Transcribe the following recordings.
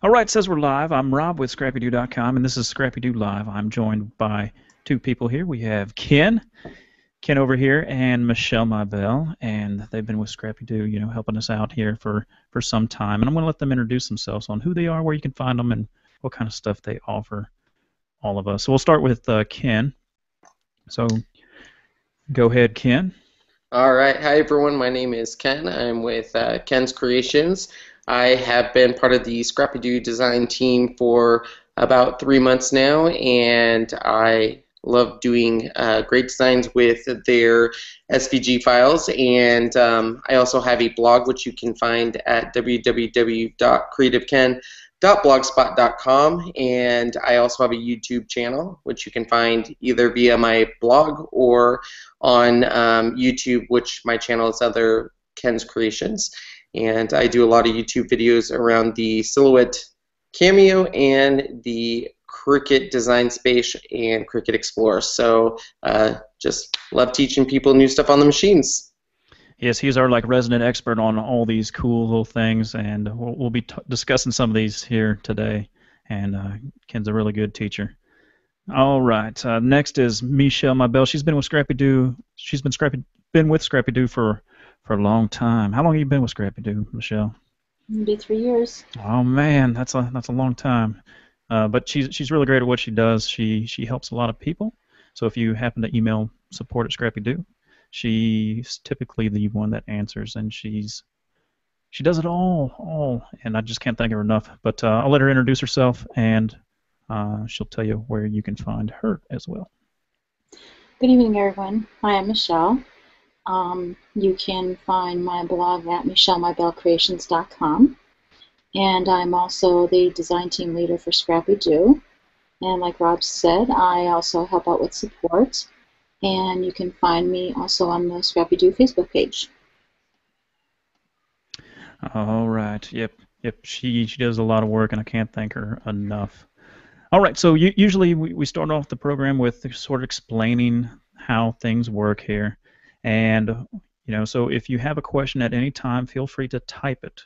All right, it says we're live. I'm Rob with ScrappyDew.com, and this is ScrappyDew Live. I'm joined by two people here. We have Ken over here, and Michelle Mybell, and they've been with ScrappyDew, helping us out here for some time. And I'm going to let them introduce themselves on who they are, where you can find them, and what kind of stuff they offer all of us. So we'll start with Ken. So go ahead, Ken. All right. Hi, everyone. My name is Ken. I'm with Ken's Creations. I have been part of the ScrappyDew design team for about 3 months now, and I love doing great designs with their SVG files. And I also have a blog, which you can find at www.creativeken.blogspot.com, and I also have a YouTube channel, which you can find either via my blog or on YouTube, which my channel is other Ken's Creations. And I do a lot of YouTube videos around the Silhouette Cameo and the Cricut Design Space and Cricut Explore. So just love teaching people new stuff on the machines. Yes, he's our resident expert on all these cool little things, and we'll be discussing some of these here today. And Ken's a really good teacher. All right, next is Michelle Mybell. She's been with ScrappyDew. She's been with ScrappyDew for a long time. How long have you been with ScrappyDew, Michelle? Maybe 3 years. Oh man, that's a long time. But she's really great at what she does. She helps a lot of people. So if you happen to email support at ScrappyDew, she's typically the one that answers, and she does it all, and I just can't thank her enough. But I'll let her introduce herself, and she'll tell you where you can find her as well. Good evening, everyone. Hi, I'm Michelle. You can find my blog at michellemybellcreations.com, and I'm also the design team leader for ScrappyDew. And like Rob said, I also help out with support, and you can find me also on the ScrappyDew Facebook page. All right. Yep. She does a lot of work, and I can't thank her enough. All right. So usually we start off the program with sort of explaining how things work here. And, so if you have a question at any time, feel free to type it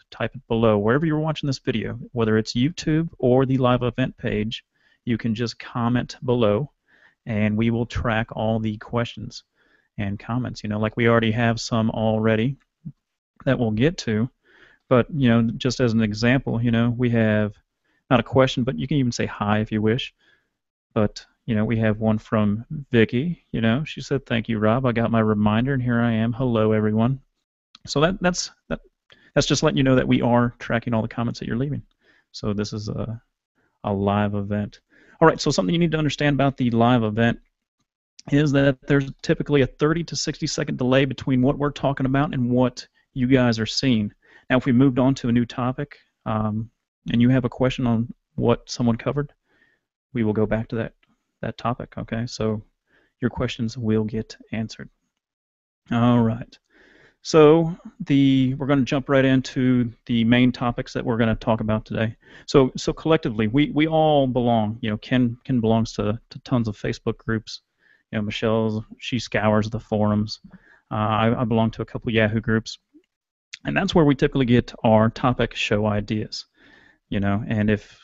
below. Wherever you're watching this video, whether it's YouTube or the live event page, you can just comment below, and we will track all the questions and comments. We already have some already that we'll get to. But, just as an example, we have not a question, but you can even say hi if you wish. But, we have one from Vicki. She said, "Thank you, Rob. I got my reminder, and here I am. Hello, everyone." So that's just letting you know that we are tracking all the comments that you're leaving. So this is a live event. All right, so something you need to understand about the live event is that there's typically a 30 to 60-second delay between what we're talking about and what you guys are seeing. Now, if we moved on to a new topic and you have a question on what someone covered, we will go back to that topic, okay? So your questions will get answered. All right. So we're going to jump right into the main topics that we're going to talk about today. So collectively, we all belong. Ken belongs to tons of Facebook groups. Michelle, she scours the forums. I belong to a couple Yahoo groups. And that's where we typically get our topic show ideas. And if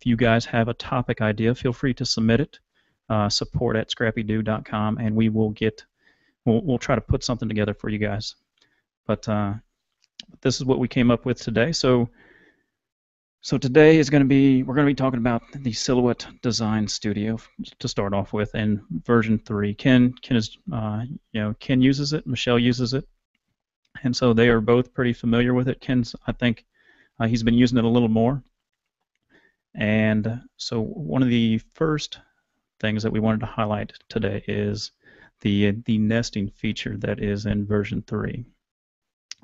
you guys have a topic idea, feel free to submit it. Support at ScrappyDew.com, and we'll try to put something together for you guys. But this is what we came up with today. So today we're going to be talking about the Silhouette Design Studio to start off with, and version 3. Ken uses it, Michelle uses it, and so they are both pretty familiar with it. I think he's been using it a little more. And so one of the first things that we wanted to highlight today is the nesting feature that is in version 3.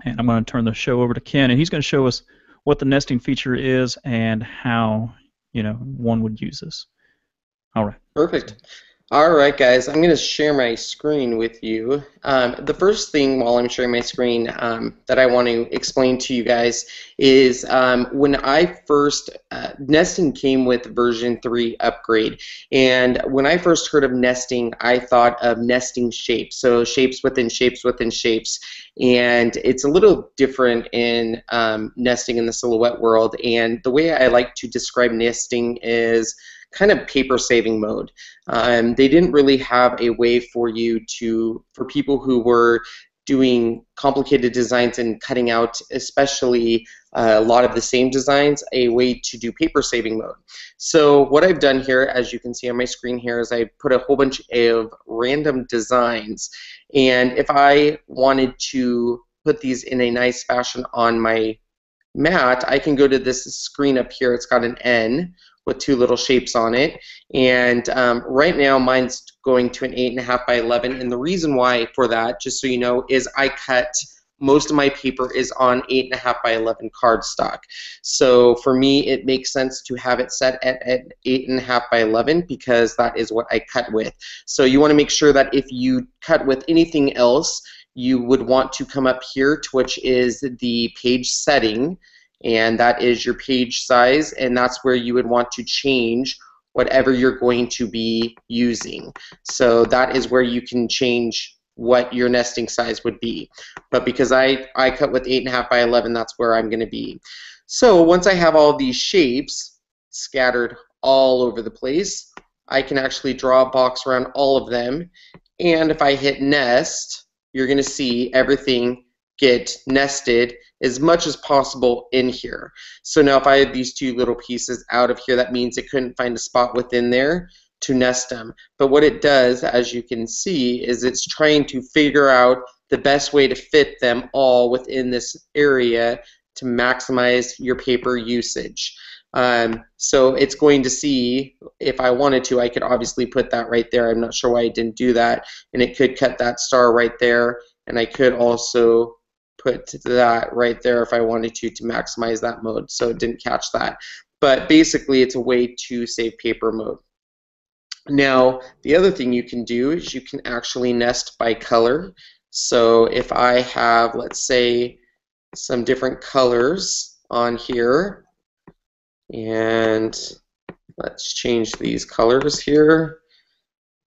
And I'm going to turn the show over to Ken, and he's going to show us what the nesting feature is and how one would use this. All right. Perfect. All right, guys, I'm going to share my screen with you. The first thing while I'm sharing my screen that I want to explain to you guys is when I first, nesting came with version 3 upgrade. And when I first heard of nesting, I thought of nesting shapes. So shapes within shapes within shapes. And it's a little different in nesting in the silhouette world. And the way I like to describe nesting is kind of paper saving mode. They didn't really have a way for you to, for people who were doing complicated designs and cutting out especially a lot of the same designs, a way to do paper saving mode. So what I've done here, as you can see on my screen here, is I put a whole bunch of random designs, and if I wanted to put these in a nice fashion on my mat, I can go to this screen up here. It's got an N with 2 little shapes on it, and right now mine's going to an 8.5 by 11, and the reason why for that, just so you know, is I cut most of my paper is on 8.5 by 11 cardstock. So for me, it makes sense to have it set at 8.5 by 11 because that is what I cut with. So you want to make sure that if you cut with anything else, you would want to come up here to which is the page setting, and that is your page size, and that's where you would want to change whatever you're going to be using. So that is where you can change what your nesting size would be. But because I cut with 8.5 by 11, that's where I'm going to be. So once I have all these shapes scattered all over the place, I can actually draw a box around all of them, and if I hit nest, you're going to see everything get nested as much as possible in here. So now if I had these 2 little pieces out of here, that means it couldn't find a spot within there to nest them. But what it does, as you can see, is it's trying to figure out the best way to fit them all within this area to maximize your paper usage. So it's going to see, if I wanted to, I could obviously put that right there. I'm not sure why I didn't do that. And it could cut that star right there. And I could also put that right there if I wanted to maximize that mode. So it didn't catch that. But basically, it's a way to save paper mode. Now, the other thing you can do is you can actually nest by color. So if I have, let's say, some different colors on here, and let's change these colors here.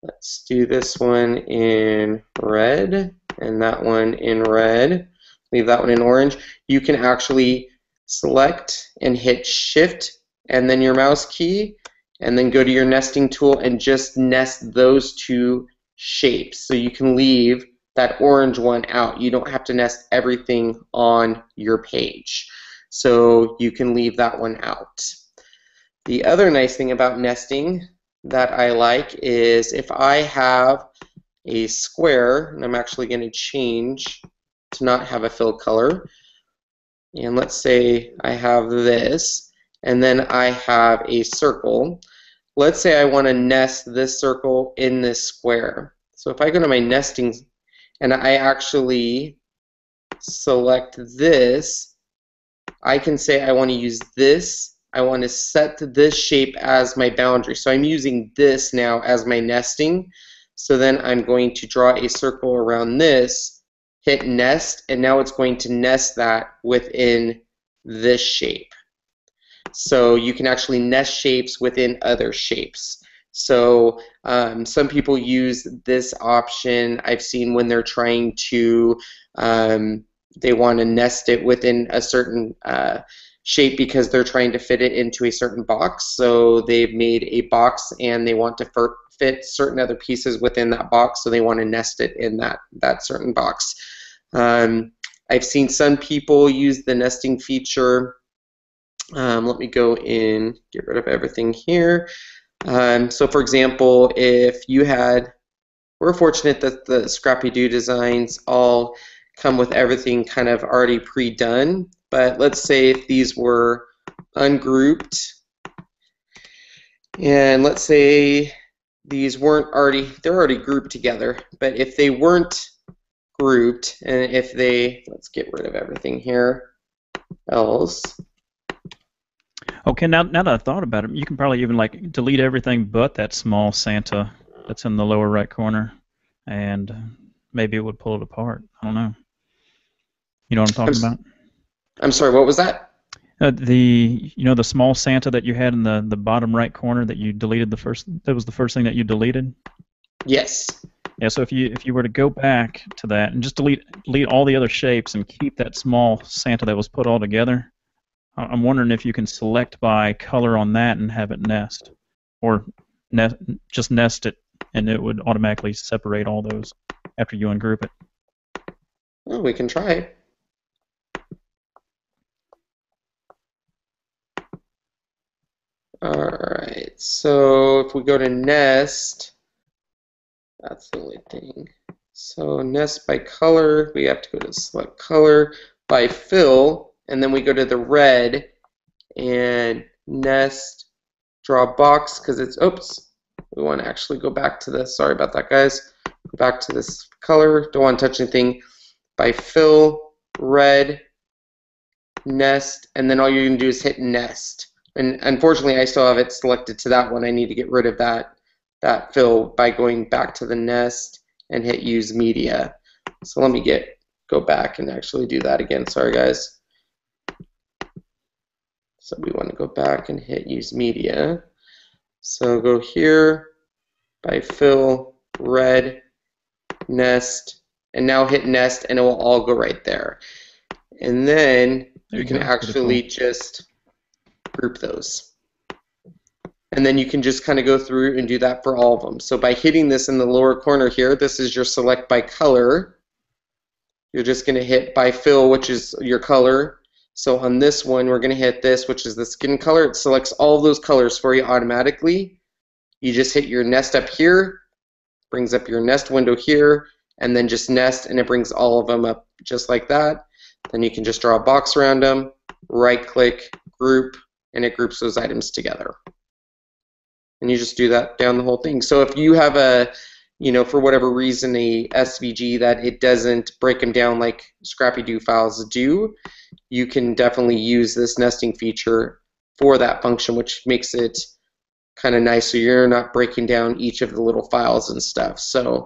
Let's do this one in red and that one in red. Leave that one in orange. You can actually select and hit Shift and then your mouse key, and then go to your nesting tool and just nest those 2 shapes. So you can leave that orange one out. You don't have to nest everything on your page. So you can leave that one out. The other nice thing about nesting that I like is if I have a square, and I'm actually going to change to not have a fill color, and let's say I have this, and then I have a circle. Let's say I want to nest this circle in this square. So if I go to my nesting and I actually select this, I can say I want to use this. I want to set this shape as my boundary. So I'm using this now as my nesting. So then I'm going to draw a circle around this, hit nest, and now it's going to nest that within this shape. So you can actually nest shapes within other shapes. So some people use this option. I've seen when they're trying to, they want to nest it within a certain shape because they're trying to fit it into a certain box. So they've made a box and they want to fit certain other pieces within that box, so they want to nest it in that certain box. I've seen some people use the nesting feature. Let me go in, get rid of everything here. So for example, if you had, we're fortunate that the ScrappyDew designs all come with everything kind of already pre-done, but let's say if these were ungrouped, and let's say these weren't already, they're already grouped together, but if they weren't grouped, and if they, let's get rid of everything here else. Okay, now that I thought about it, you can probably even like delete everything but that small Santa that's in the lower right corner, and maybe it would pull it apart. I don't know. You know what I'm talking about? I'm sorry, what was that? The small Santa that you had in the bottom right corner that you deleted that was the first thing that you deleted? Yes. Yeah, so if you were to go back to that and just delete all the other shapes and keep that small Santa that was put all together, I'm wondering if you can select by color on that and have it nest, or just nest it, and it would automatically separate all those after you ungroup it. Well, we can try. Alright, so if we go to nest, that's the only thing. So nest by color, we have to go to select color by fill, and then we go to the red and nest, draw a box, because it's, oops, we want to actually go back to this. Sorry about that, guys. Go back to this color, don't want to touch anything. By fill, red, nest, and then all you're going to do is hit nest. And unfortunately, I still have it selected to that one. I need to get rid of that fill by going back to the nest and hit use media. So let me go back and actually do that again. Sorry, guys. So we want to go back and hit use media. So go here by fill, red, nest, and now hit nest, and it will all go right there. And then you can actually just group those. And then you can just kind of go through and do that for all of them. So by hitting this in the lower corner here, this is your select by color. You're just going to hit by fill, which is your color. So on this one, we're going to hit this, which is the skin color. It selects all of those colors for you automatically. You just hit your nest up here, brings up your nest window here, and then just nest, and it brings all of them up just like that. Then you can just draw a box around them, right-click, group, and it groups those items together. And you just do that down the whole thing. So if you have for whatever reason, a SVG that it doesn't break them down like ScrappyDew files do, you can definitely use this nesting feature for that function, which makes it kind of nice so you're not breaking down each of the little files and stuff. So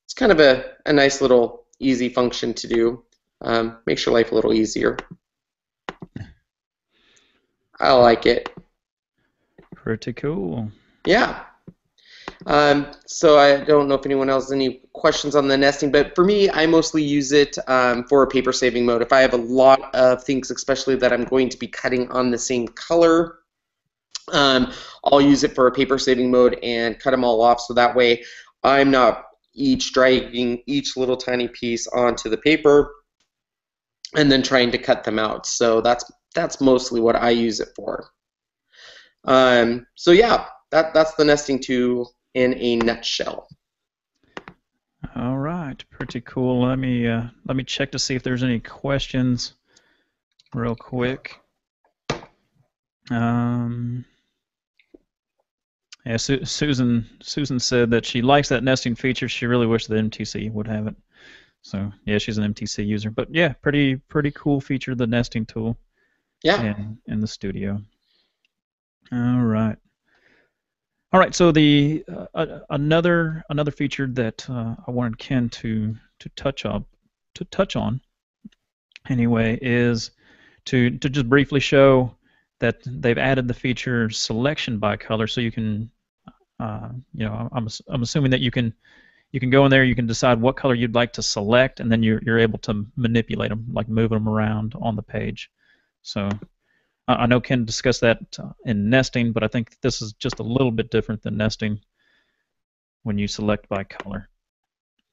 it's kind of a nice little easy function to do. Makes your life a little easier. I like it. Pretty cool. Yeah. So I don't know if anyone else has any questions on the nesting, but for me, I mostly use it for a paper saving mode. If I have a lot of things, especially that I'm going to be cutting on the same color, I'll use it for a paper saving mode and cut them all off, so that way I'm not dragging each little tiny piece onto the paper and then trying to cut them out. So that's mostly what I use it for. So yeah, that's the nesting tool in a nutshell. All right, pretty cool. Let me check to see if there's any questions real quick. Yeah, Susan said that she likes that nesting feature. She really wished the MTC would have it. So yeah, she's an MTC user. But yeah, pretty cool feature, the nesting tool. Yeah. In the studio. All right. All right. So the another feature that I wanted Ken to touch on anyway is to just briefly show that they've added the feature selection by color, so you can I'm assuming that you can go in there, you can decide what color you'd like to select, and then you're able to manipulate them, like move them around on the page. So I know Ken discussed that in nesting, but I think this is just a little bit different than nesting when you select by color.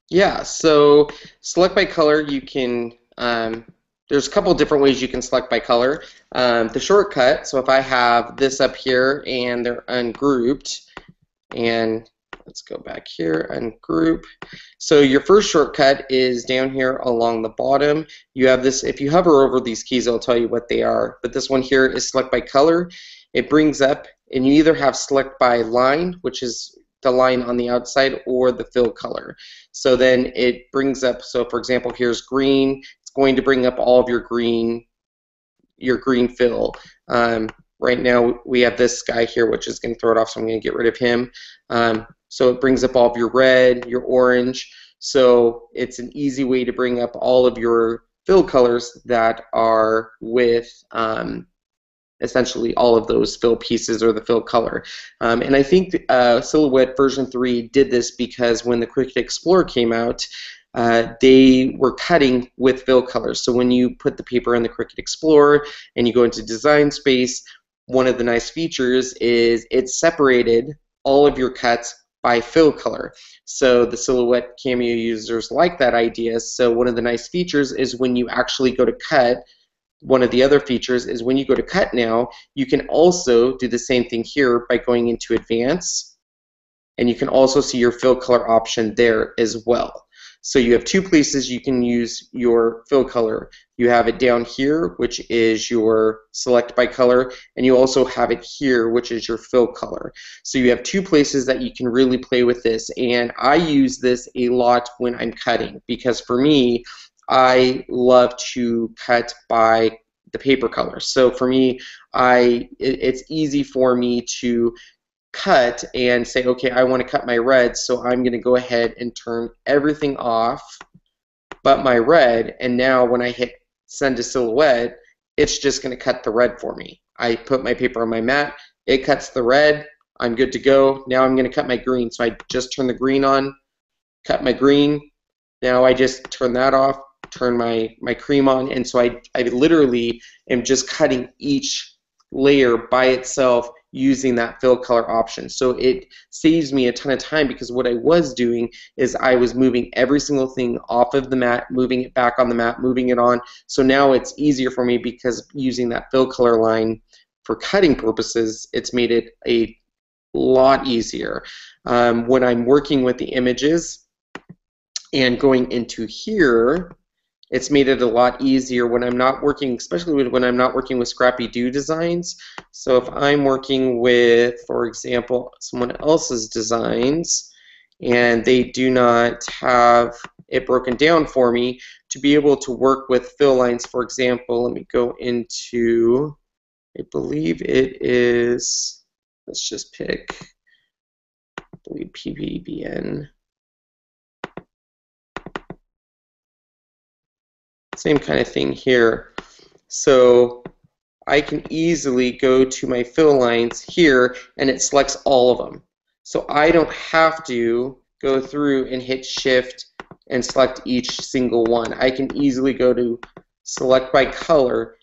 Yeah, so select by color, you can, there's a couple different ways you can select by color. The shortcut, so if I have this up here and they're ungrouped, and let's go back here, ungroup. So your first shortcut is down here along the bottom. You have this, if you hover over these keys, it'll tell you what they are. But this one here is select by color. It brings up, and you either have select by line, which is the line on the outside, or the fill color. So then it brings up, so for example, here's green. It's going to bring up all of your green fill. Right now we have this guy here, which is going to throw it off, so I'm going to get rid of him. So it brings up all of your red, your orange. So it's an easy way to bring up all of your fill colors that are with essentially all of those fill pieces or the fill color. And I think Silhouette version 3 did this because when the Cricut Explore came out, they were cutting with fill colors. So when you put the paper in the Cricut Explore and you go into Design Space, one of the nice features is it separated all of your cuts by fill color. So the Silhouette Cameo users like that idea. So one of the nice features is when you actually go to cut, one of the other features is when you go to cut now, you can also do the same thing here by going into Advance, and you can also see your fill color option there as well. So you have two places you can use your fill color. You have it down here, which is your select by color, and you also have it here, which is your fill color. So you have two places that you can really play with this, and I use this a lot when I'm cutting, because for me, I love to cut by the paper color. So for me, it's easy for me to cut and say, okay, I want to cut my red, so I'm going to go ahead and turn everything off but my red, and now when I hit send to Silhouette, it's just going to cut the red for me. I put my paper on my mat, it cuts the red, I'm good to go. Now I'm going to cut my green, so I just turn the green on, cut my green, now I just turn that off, turn my cream on, and so I literally am just cutting each layer by itself using that fill color option. So it saves me a ton of time, because what I was doing is I was moving every single thing off of the mat, moving it back on the mat, moving it on. So now it's easier for me, because using that fill color line for cutting purposes, it's made it a lot easier. When I'm working with the images and going into here, it's made it a lot easier when I'm not working, especially when I'm not working with ScrappyDew designs. So if I'm working with, for example, someone else's designs, and they do not have it broken down for me, to be able to work with fill lines, for example, let me go into, I believe it is, let's just pick, I believe PPBN. Same kind of thing here. So I can easily go to my fill lines here, and it selects all of them. So I don't have to go through and hit Shift and select each single one. I can easily go to select by color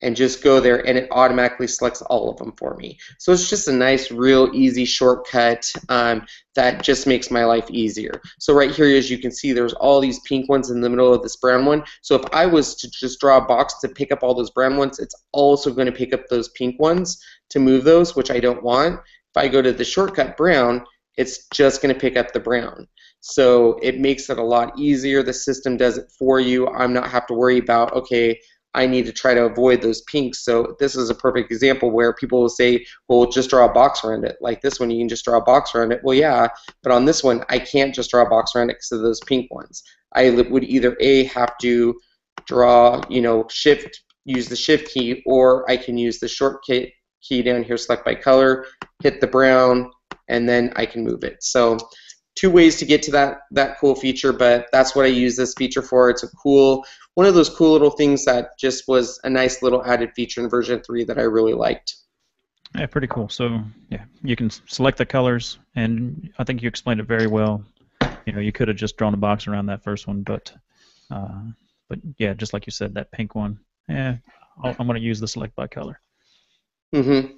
and just go there, and it automatically selects all of them for me. So it's just a nice, real easy shortcut that just makes my life easier. So right here, as you can see, there's all these pink ones in the middle of this brown one. So if I was to just draw a box to pick up all those brown ones, it's also going to pick up those pink ones to move those, which I don't want. If I go to the shortcut brown, it's just going to pick up the brown. So it makes it a lot easier. The system does it for you. I'm not have to worry about, okay, I need to try to avoid those pinks. So this is a perfect example where people will say, well, just draw a box around it. Like this one, you can just draw a box around it. Well, yeah, but on this one, I can't just draw a box around it because of those pink ones. I would either A, have to draw, shift, use the shift key, or I can use the shortcut key down here, select by color, hit the brown, and then I can move it. So two ways to get to that cool feature, but that's what I use this feature for. It's a cool, one of those cool little things that just was a nice little added feature in version 3 that I really liked. Yeah, pretty cool. So yeah, you can select the colors, and I think you explained it very well. You could have just drawn a box around that first one, but yeah, just like you said, that pink one. Yeah, I'm going to use the select by color. Mm-hmm.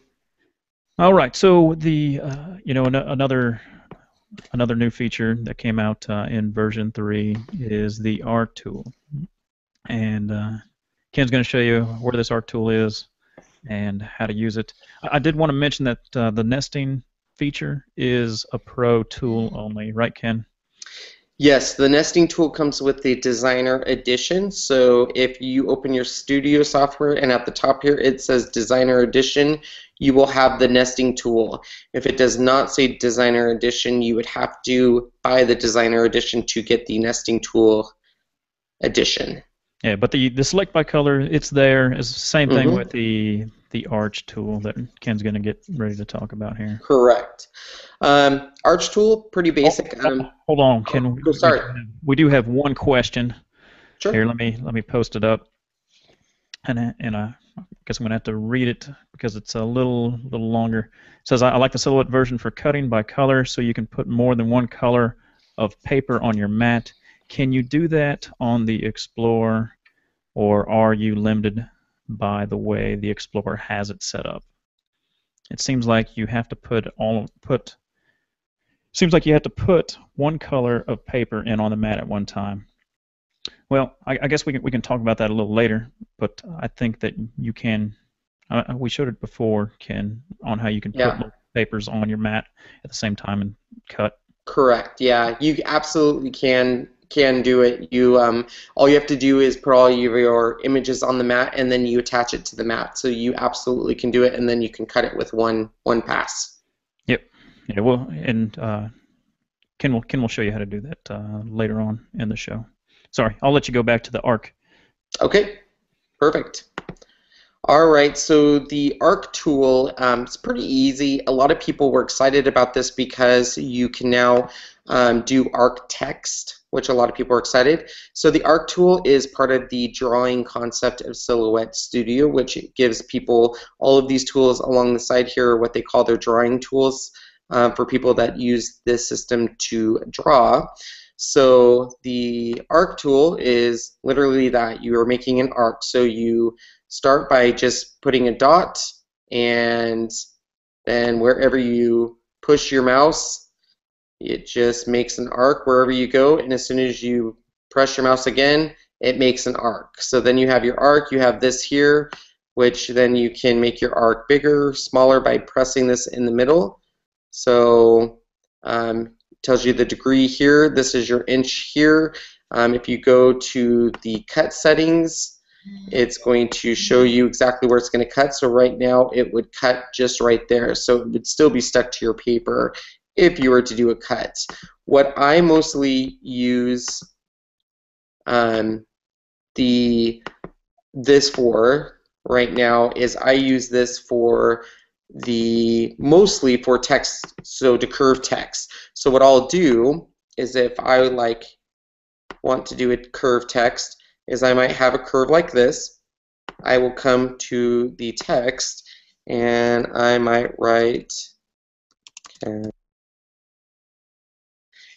All right. So the another new feature that came out in version 3 is the art tool. And Ken's going to show you where this art tool is and how to use it. I did want to mention that the nesting feature is a pro tool only, right, Ken? Yes, the nesting tool comes with the Designer Edition. So if you open your Studio software and at the top here it says Designer Edition, you will have the nesting tool. If it does not say Designer Edition, you would have to buy the Designer Edition to get the nesting tool edition. Yeah, but the select by color, it's there. It's the same thing with the the arch tool that Ken's going to get ready to talk about here. Correct. Arch tool, pretty basic. Hold on, Ken. Go start. We do have one question. Sure. Here, let me post it up, and I guess I'm going to have to read it because it's a little longer. It says, I like the silhouette version for cutting by color, so you can put more than one color of paper on your mat. Can you do that on the Explorer, or are you limited by the way the Explorer has it set up? It seems like you have to put one color of paper in on the mat at one time. Well, I guess we can talk about that a little later, but I think that you can. We showed it before, Ken, on how you can put papers on your mat at the same time and cut. Correct. Yeah, you absolutely can do it. You all you have to do is put all your images on the mat, and then you attach it to the mat. So you absolutely can do it, and then you can cut it with one pass. Yep. Yeah. Well, and Ken will show you how to do that later on in the show. Sorry, I'll let you go back to the arc. Okay. Perfect. All right, so the arc tool, it's pretty easy. A lot of people were excited about this because you can now do arc text, which a lot of people are excited. So the arc tool is part of the drawing concept of Silhouette Studio, which gives people all of these tools along the side here, what they call their drawing tools for people that use this system to draw. So the arc tool is literally that you are making an arc. So you start by just putting a dot, and then wherever you push your mouse, it just makes an arc wherever you go, and as soon as you press your mouse again, it makes an arc. So then you have your arc, you have this here, which then you can make your arc bigger, smaller by pressing this in the middle. So tells you the degree here. This is your inch here. If you go to the cut settings, it's going to show you exactly where it's going to cut. So right now it would cut just right there. So it would still be stuck to your paper if you were to do a cut. What I mostly use this for right now is I use this for mostly for text, so to curve text. So what I'll do is if I want to do a curve text is I might have a curve like this. I will come to the text and I might write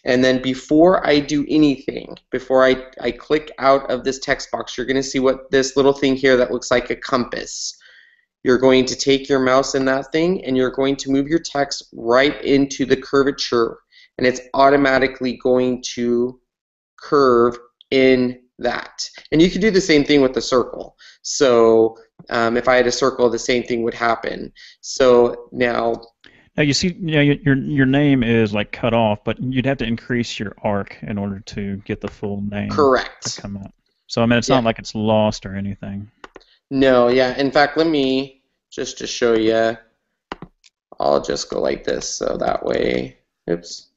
and then before I do anything, before I click out of this text box, you're going to see what this little thing here that looks like a compass. You're going to take your mouse in that thing and you're going to move your text right into the curvature, and it's automatically going to curve in that. And you can do the same thing with the circle. So if I had a circle, the same thing would happen. So now you see, your name is like cut off, but you'd have to increase your arc in order to get the full name to come out. So I mean, it's not like it's lost or anything. No, yeah. In fact, let me just to show you, I'll just go like this, so that way, oops.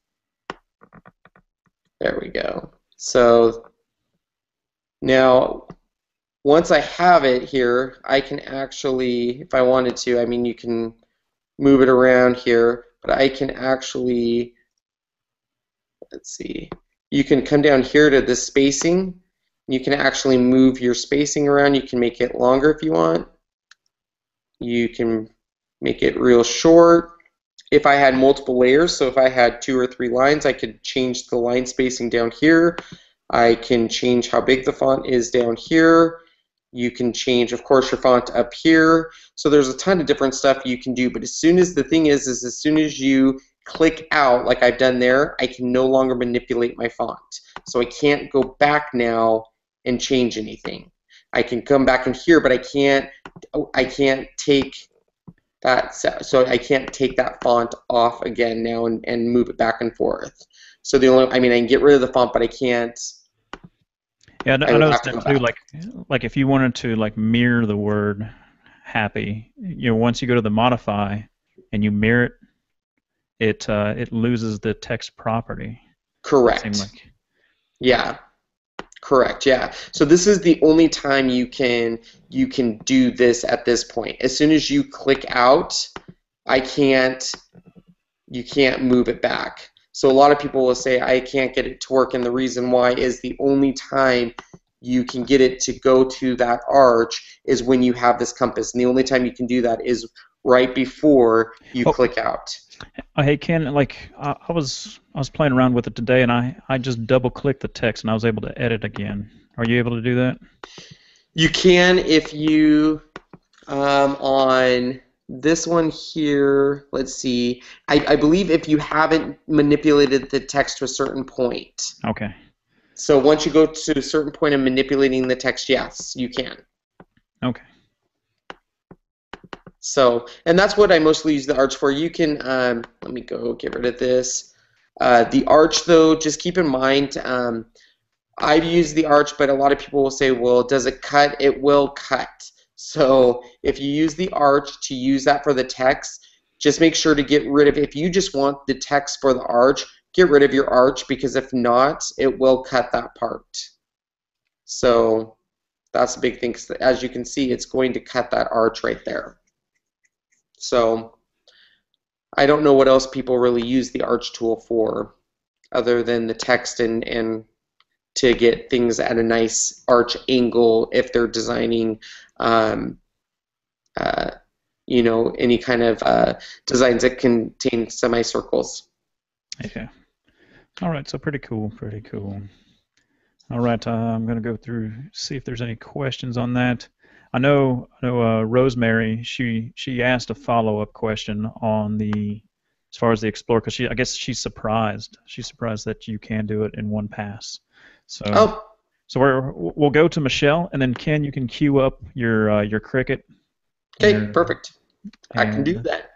There we go. So now, once I have it here, I can actually, if I wanted to, I mean, you can move it around here, but I can actually, let's see, you can come down here to the spacing. You can actually move your spacing around. You can make it longer if you want. You can make it real short. If I had multiple layers, so if I had 2 or 3 lines, I could change the line spacing down here. I can change how big the font is down here. You can change, of course, your font up here. So there's a ton of different stuff you can do, but as soon as the thing is as soon as you click out, like I've done there, I can no longer manipulate my font. So I can't go back now and change anything. I can come back in here, but I can't take that, so I can't take that font off again now and move it back and forth. So the only, I mean, I can get rid of the font, but I can't. Yeah, I noticed that too. Like if you wanted to like mirror the word happy, once you go to the modify and you mirror it, it loses the text property. Correct. Yeah. Correct, yeah. So this is the only time you can do this at this point. As soon as you click out, you can't move it back. So a lot of people will say, I can't get it to work, and the reason why is the only time you can get it to go to that arch is when you have this compass. And the only time you can do that is right before you click out. Hey Ken, like I was playing around with it today, and I just double-clicked the text, and I was able to edit again. Are you able to do that? You can if you on this one here. Let's see. I believe if you haven't manipulated the text to a certain point. Okay. So once you go to a certain point of manipulating the text, yes, you can. Okay. So, and that's what I mostly use the arch for. You can, let me go get rid of this. The arch, though, just keep in mind, I've used the arch, but a lot of people will say, well, does it cut? It will cut. So if you use the arch to use that for the text, just make sure to get rid of, if you just want the text for the arch, get rid of your arch, because if not, it will cut that part. So that's a big thing, 'cause as you can see, it's going to cut that arch right there. So I don't know what else people really use the arch tool for other than the text and to get things at a nice arch angle if they're designing you know, any kind of designs that contain semicircles. Okay. All right, so pretty cool, pretty cool. All right, I'm going to go through, see if there's any questions on that. I know Rosemary, she asked a follow-up question on the, as far as the Explorer, because I guess she's surprised. She's surprised that you can do it in one pass. So, so we'll go to Michelle, and then Ken, you can queue up your Cricut. Okay, perfect. I can do that.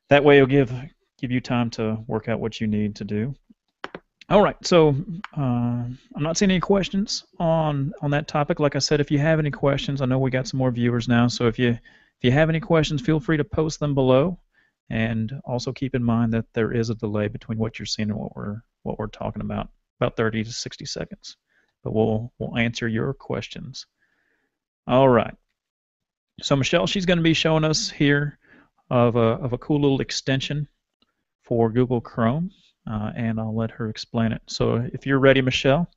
That way, it'll give you time to work out what you need to do. All right, so I'm not seeing any questions on that topic. Like I said, if you have any questions, I know we got some more viewers now, so if you have any questions, feel free to post them below. And also keep in mind that there is a delay between what you're seeing and what we're talking about 30 to 60 seconds. But we'll answer your questions. All right. So Michelle, she's going to be showing us here of a cool little extension for Google Chrome. And I'll let her explain it. So if you're ready, Michelle,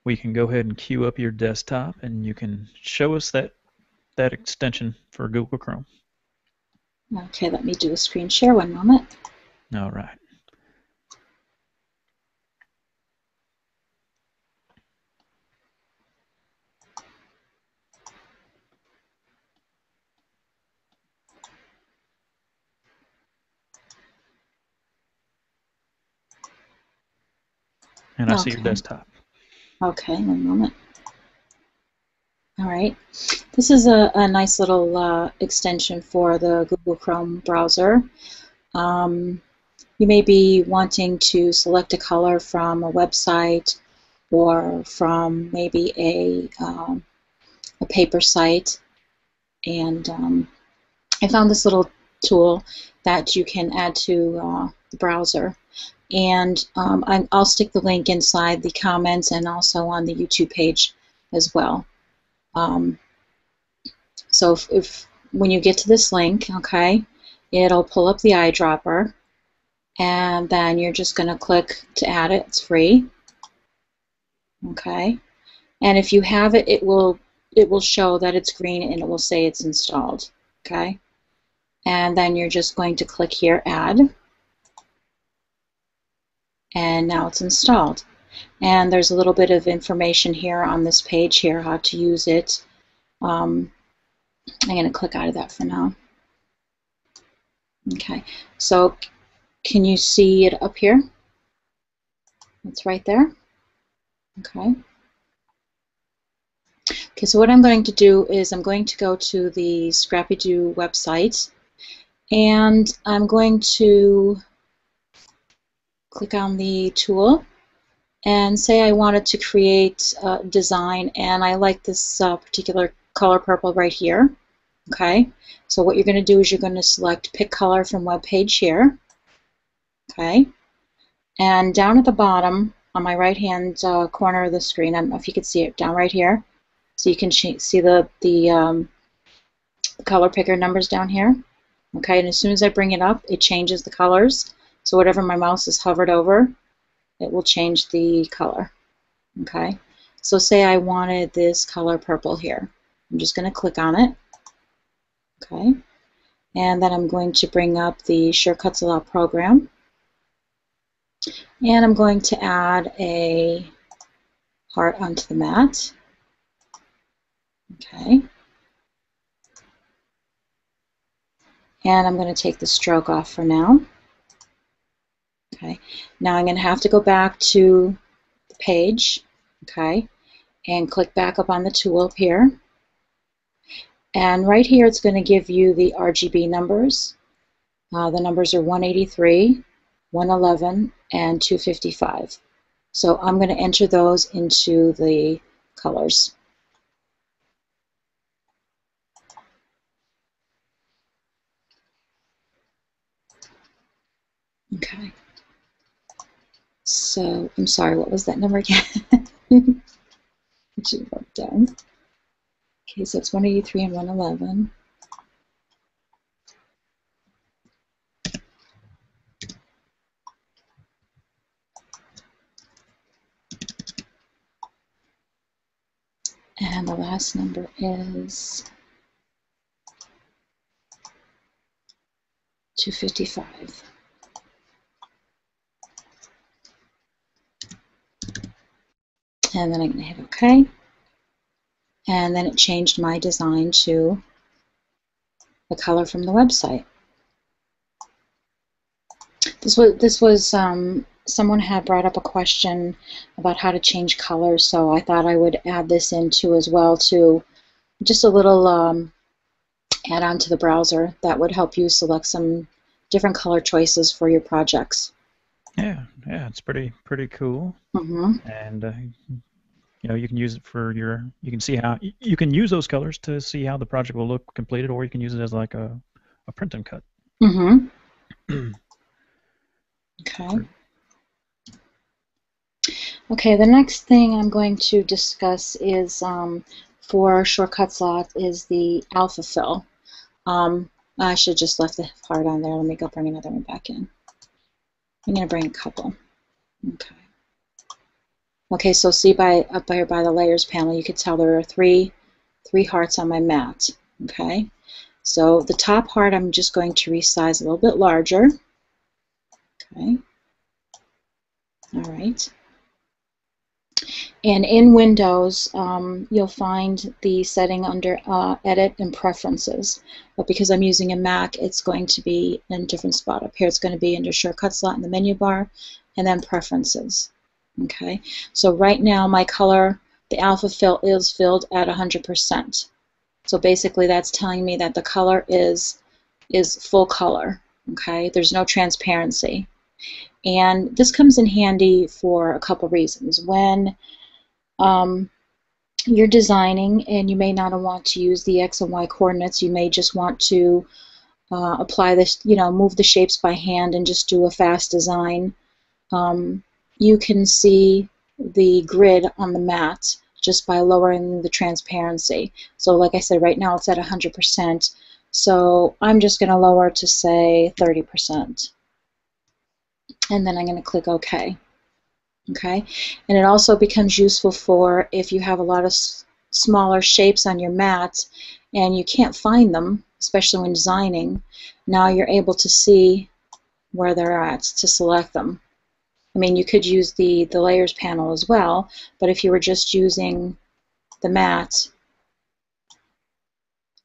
we can go ahead and queue up your desktop, and you can show us that extension for Google Chrome. Okay, let me do a screen share. One moment. All right. And I see your desktop. Okay, one moment. All right. This is a nice little extension for the Google Chrome browser. You may be wanting to select a color from a website or from maybe a paper site. And I found this little tool that you can add to the browser. And I'll stick the link inside the comments and also on the YouTube page as well. So if when you get to this link, okay, it'll pull up the eyedropper, and then you're just going to click to add it. It's free. Okay, and if you have it, it will show that it's green and it will say it's installed. Okay, and then you're just going to click here, add. And now it's installed. And there's a little bit of information here on this page here, how to use it. I'm going to click out of that for now. Okay, so can you see it up here? It's right there. Okay. Okay, so what I'm going to do is I'm going to go to the ScrappyDew website, and I'm going to click on the tool and say I wanted to create a design, and I like this particular color purple right here. Okay, so what you're going to do is you're going to select pick color from web page here. Okay, and down at the bottom on my right-hand corner of the screen. I don't know if you can see it down right here. So you can see the color picker numbers down here. Okay, and as soon as I bring it up, it changes the colors. So whatever my mouse is hovered over, it will change the color. Okay, so say I wanted this color purple here. I'm just going to click on it. Okay, and then I'm going to bring up the Shortcuts a Lot program. And I'm going to add a heart onto the mat. Okay. And I'm going to take the stroke off for now. Okay. Now I'm going to have to go back to the page. Okay. And click back up on the tool up here. And right here it's going to give you the RGB numbers. The numbers are 183, 111, and 255. So I'm going to enter those into the colors. Okay. So I'm sorry, what was that number again? I should have wrote it down. Okay, so it's 183 and 111. And the last number is 255. And then I'm going to hit OK. And then it changed my design to the color from the website. This was someone had brought up a question about how to change colors, so I thought I would add this in too as well, to just a little add-on to the browser that would help you select some different color choices for your projects. Yeah, it's pretty cool. Mm-hmm. And you know, you can use it for your. You can see how you can use those colors to see how the project will look completed, or you can use it as like a print and cut. Mm-hmm. Okay. Okay, the next thing I'm going to discuss is for Shortcuts Lot is the alpha fill. I should just left the heart on there. Let me go bring another one back in. I'm going to bring a couple. Okay. Okay, so see up here by the layers panel, you can tell there are three hearts on my mat. Okay, so the top heart I'm just going to resize a little bit larger. Okay. All right. And in Windows, you'll find the setting under Edit and Preferences. But because I'm using a Mac, it's going to be in a different spot. Up here, it's going to be under Shortcuts Slot in the menu bar, and then Preferences. Okay. So right now, my color, the alpha fill, is filled at 100%. So basically, that's telling me that the color is full color. Okay. There's no transparency. And this comes in handy for a couple reasons. When you're designing and you may not want to use the X and Y coordinates, you may just want to apply this, move the shapes by hand and just do a fast design. You can see the grid on the mat just by lowering the transparency. So like I said, right now it's at 100%. So I'm just going to lower to, say, 30%. And then I'm going to click OK. Okay, and it also becomes useful for if you have a lot of smaller shapes on your mat and you can't find them, especially when designing. Now you're able to see where they're at to select them. I mean, you could use the layers panel as well, but if you were just using the mat,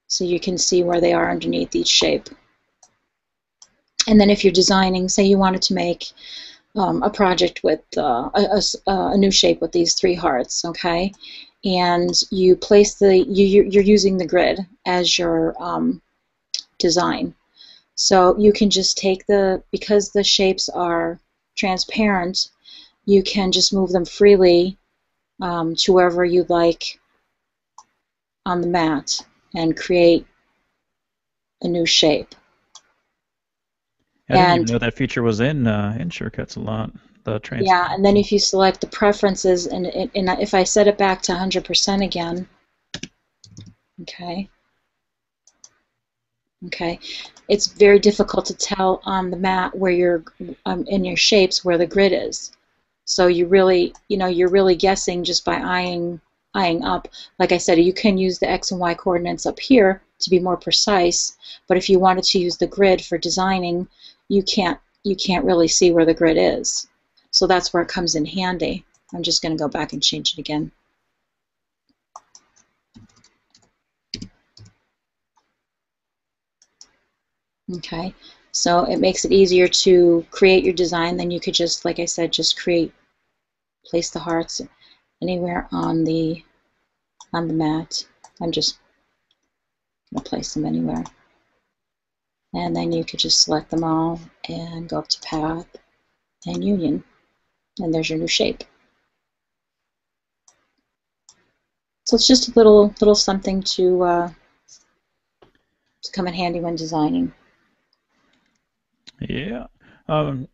so you can see where they are underneath each shape. And then if you're designing, say you wanted to make a project with a new shape with these three hearts, okay, and you place you're using the grid as your design. So you can just take because the shapes are transparent, you can just move them freely to wherever you'd like on the mat and create a new shape. I didn't even know that feature was in Shortcuts a Lot. the Yeah, and then transparency. if you select the preferences, and if I set it back to 100% again, okay, okay, it's very difficult to tell on the mat where you're in your shapes where the grid is. So you really, you're really guessing just by eyeing up. Like I said, you can use the X and Y coordinates up here to be more precise, but if you wanted to use the grid for designing, you can't really see where the grid is. So that's where it comes in handy. I'm just going to go back and change it again. Okay, so it makes it easier to create your design. Then you could just, like I said, just place the hearts anywhere on the mat. I'm just going to place them anywhere. And then you could just select them all and go up to Path and Union. And there's your new shape. So it's just a little something to come in handy when designing. Yeah.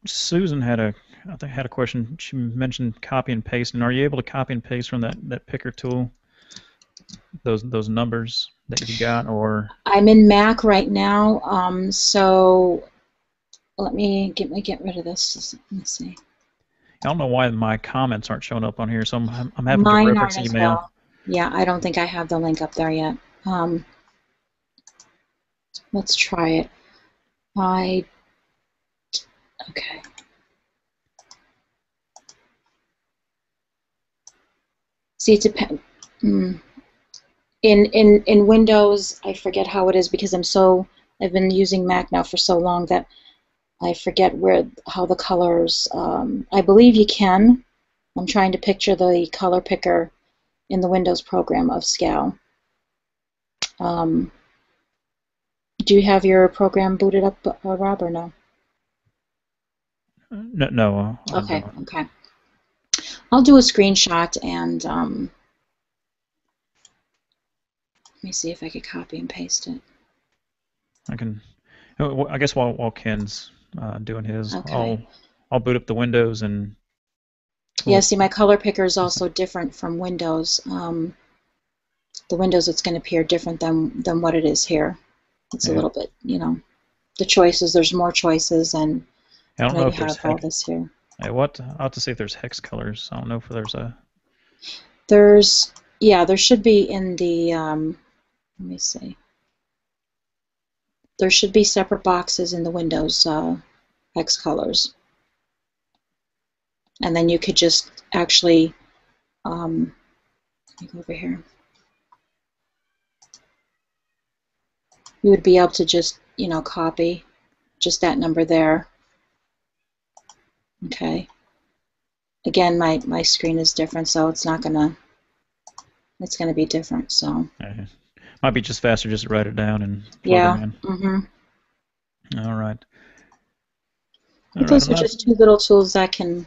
Susan I think had a question. She mentioned copy and paste. And are you able to copy and paste from that picker tool those numbers that you got, or? I'm in Mac right now, so let me get rid of this. Let me see. I don't know why my comments aren't showing up on here, so I'm having to Mine reference aren't as email. well. Yeah, I don't think I have the link up there yet. Let's try it. Okay. See, it depends. In Windows, I forget how it is because I've been using Mac now for so long that I forget how the colors. I believe you can. I'm trying to picture the color picker in the Windows program of Scal. Do you have your program booted up, Rob, or no? No, I Okay, don't. okay. I'll do a screenshot and let me see if I could copy and paste it. I can. I guess while Ken's doing his, Okay. I'll boot up the Windows and. Yeah, see, my color picker is also different from Windows. The Windows, it's going to appear different than what it is here. It's a little bit, the choices. There's more choices, and I don't now know you if there's have all this here. I'll have to see if there's hex colors. I don't know if there's a. There should be in the. Let me see. There should be separate boxes in the Windows hex colors, and then you could just actually. Let me go over here. You would be able to just, copy just that number there. Okay. Again, my screen is different, so it's gonna be different. So. Might be just faster just to write it down and plug them in. Mm-hmm. All right. But those are just two little tools that can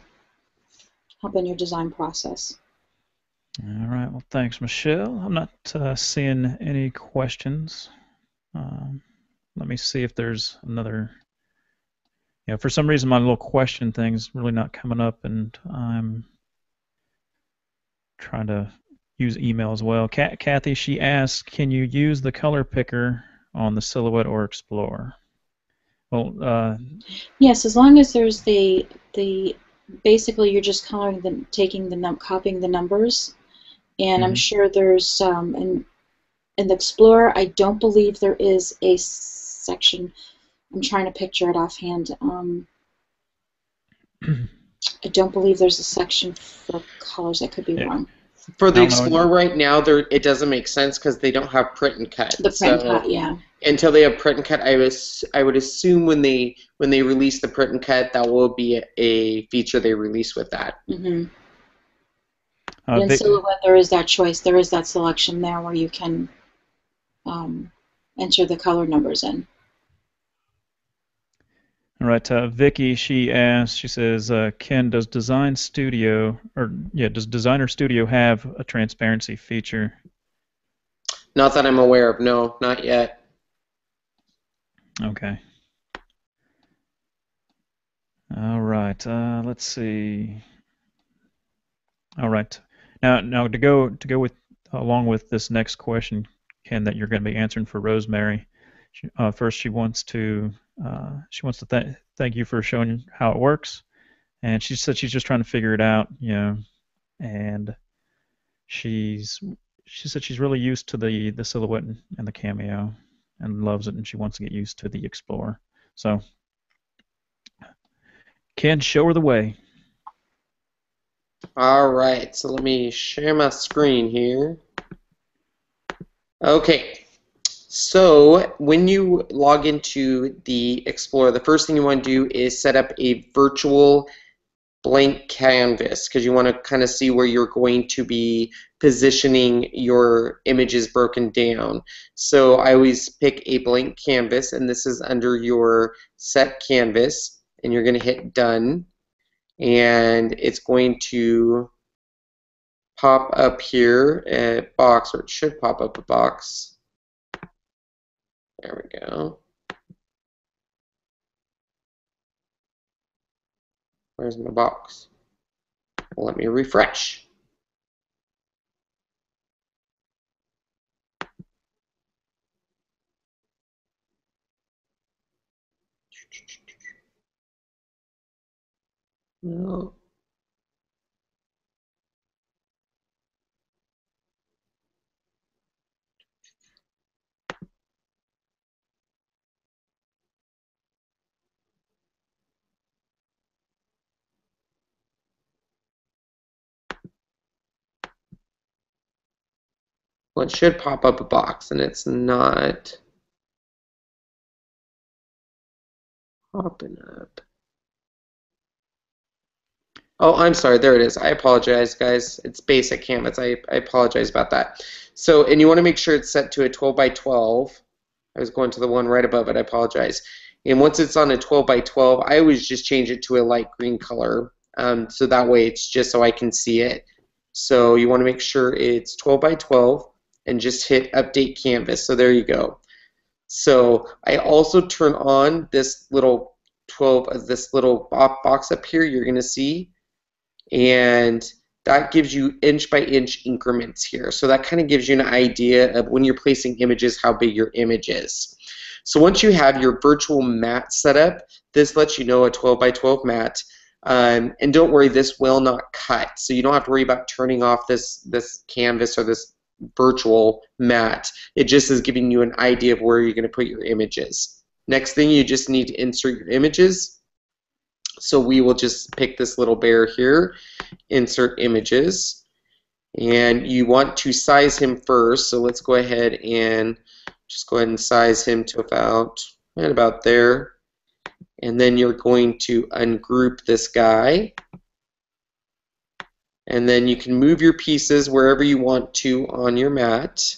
help in your design process. All right. Well, thanks, Michelle. I'm not seeing any questions. Let me see if there's another. For some reason my little question thing's really not coming up, and I'm trying to use email as well. Kathy, she asked, can you use the color picker on the Silhouette or Explore? Well, yes, as long as there's the basically you're just copying the numbers, and I'm sure there's in the Explorer. I don't believe there is a section. I'm trying to picture it offhand. I don't believe there's a section for colors. I could be wrong. For the Explorer right now, it doesn't make sense because they don't have print and cut. The print and cut, yeah. Until they have print and cut, I would assume when they release the print and cut, that will be a feature they release with that. Mm-hmm. In Silhouette, there is that choice. There is that selection there where you can enter the color numbers in. All right, Vicki, she asked, she says, Ken, does Designer Studio have a transparency feature? Not that I'm aware of, no, not yet. Okay. All right. Let's see. All right. Now to go with along with this next question, Ken, that you're going to be answering for Rosemary. First, she wants to thank you for showing how it works, and she said she's just trying to figure it out, and she's she said she's really used to the silhouette and the cameo, and loves it, and she wants to get used to the Explorer. So, Ken, show her the way. All right, so let me share my screen here. Okay, so when you log into the Explorer, the first thing you want to do is set up a virtual blank canvas because you want to kind of see where you're going to be positioning your images broken down. So I always pick a blank canvas, and this is under your set canvas, and you're going to hit done, and it's going to pop up here a box, or it should pop up a box. There we go. Where's my box? Well, let me refresh. No. Well, it should pop up a box, and it's not popping up. Oh, I'm sorry. There it is. I apologize, guys. It's basic canvas. I apologize about that. So, and you want to make sure it's set to a 12 by 12. I was going to the one right above it. I apologize. And once it's on a 12 by 12, I always just change it to a light green color. So that way it's just so I can see it. So you want to make sure it's 12 by 12 and just hit update canvas. So there you go. So I also turn on this little this little box up here you're going to see, and that gives you inch by inch increments here. So that kind of gives you an idea of when you're placing images how big your image is. So once you have your virtual mat set up, this lets you know a 12 by 12 mat. And don't worry, this will not cut. So you don't have to worry about turning off this canvas or this virtual mat. It just is giving you an idea of where you're going to put your images. Next thing, you just need to insert your images. So we will just pick this little bear here, insert images, and you want to size him first. So let's go ahead and size him to about there. And then you're going to ungroup this guy. And then you can move your pieces wherever you want to on your mat.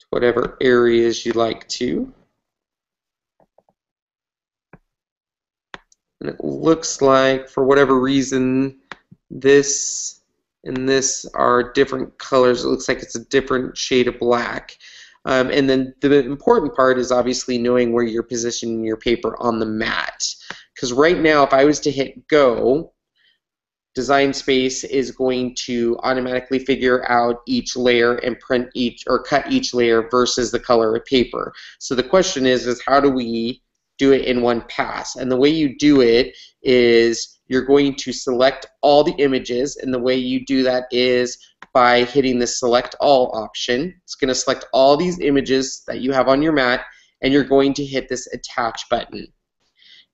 Whatever areas you like to. And it looks like, for whatever reason, this and this are different colors. It looks like it's a different shade of black. And then the important part is obviously knowing where you're positioning your paper on the mat. Because right now, if I was to hit go, Design Space is going to automatically figure out each layer and print each or cut each layer versus the color of paper. So the question is how do we do it in one pass? And the way you do it is you're going to select all the images, and the way you do that is by hitting the select all option. It's going to select all these images that you have on your mat, and you're going to hit this attach button.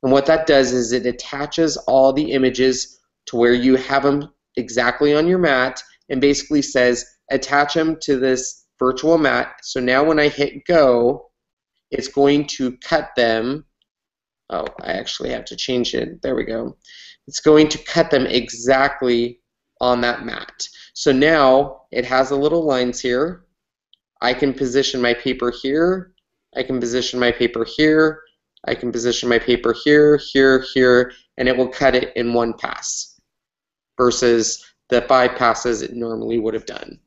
And what that does is it attaches all the images to where you have them exactly on your mat, and basically says attach them to this virtual mat. So now when I hit go, it's going to cut them. Oh, I actually have to change it. There we go. It's going to cut them exactly on that mat. So now it has the little lines here. I can position my paper here. I can position my paper here. I can position my paper here, here, here, and it will cut it in one pass versus the 5 passes it normally would have done.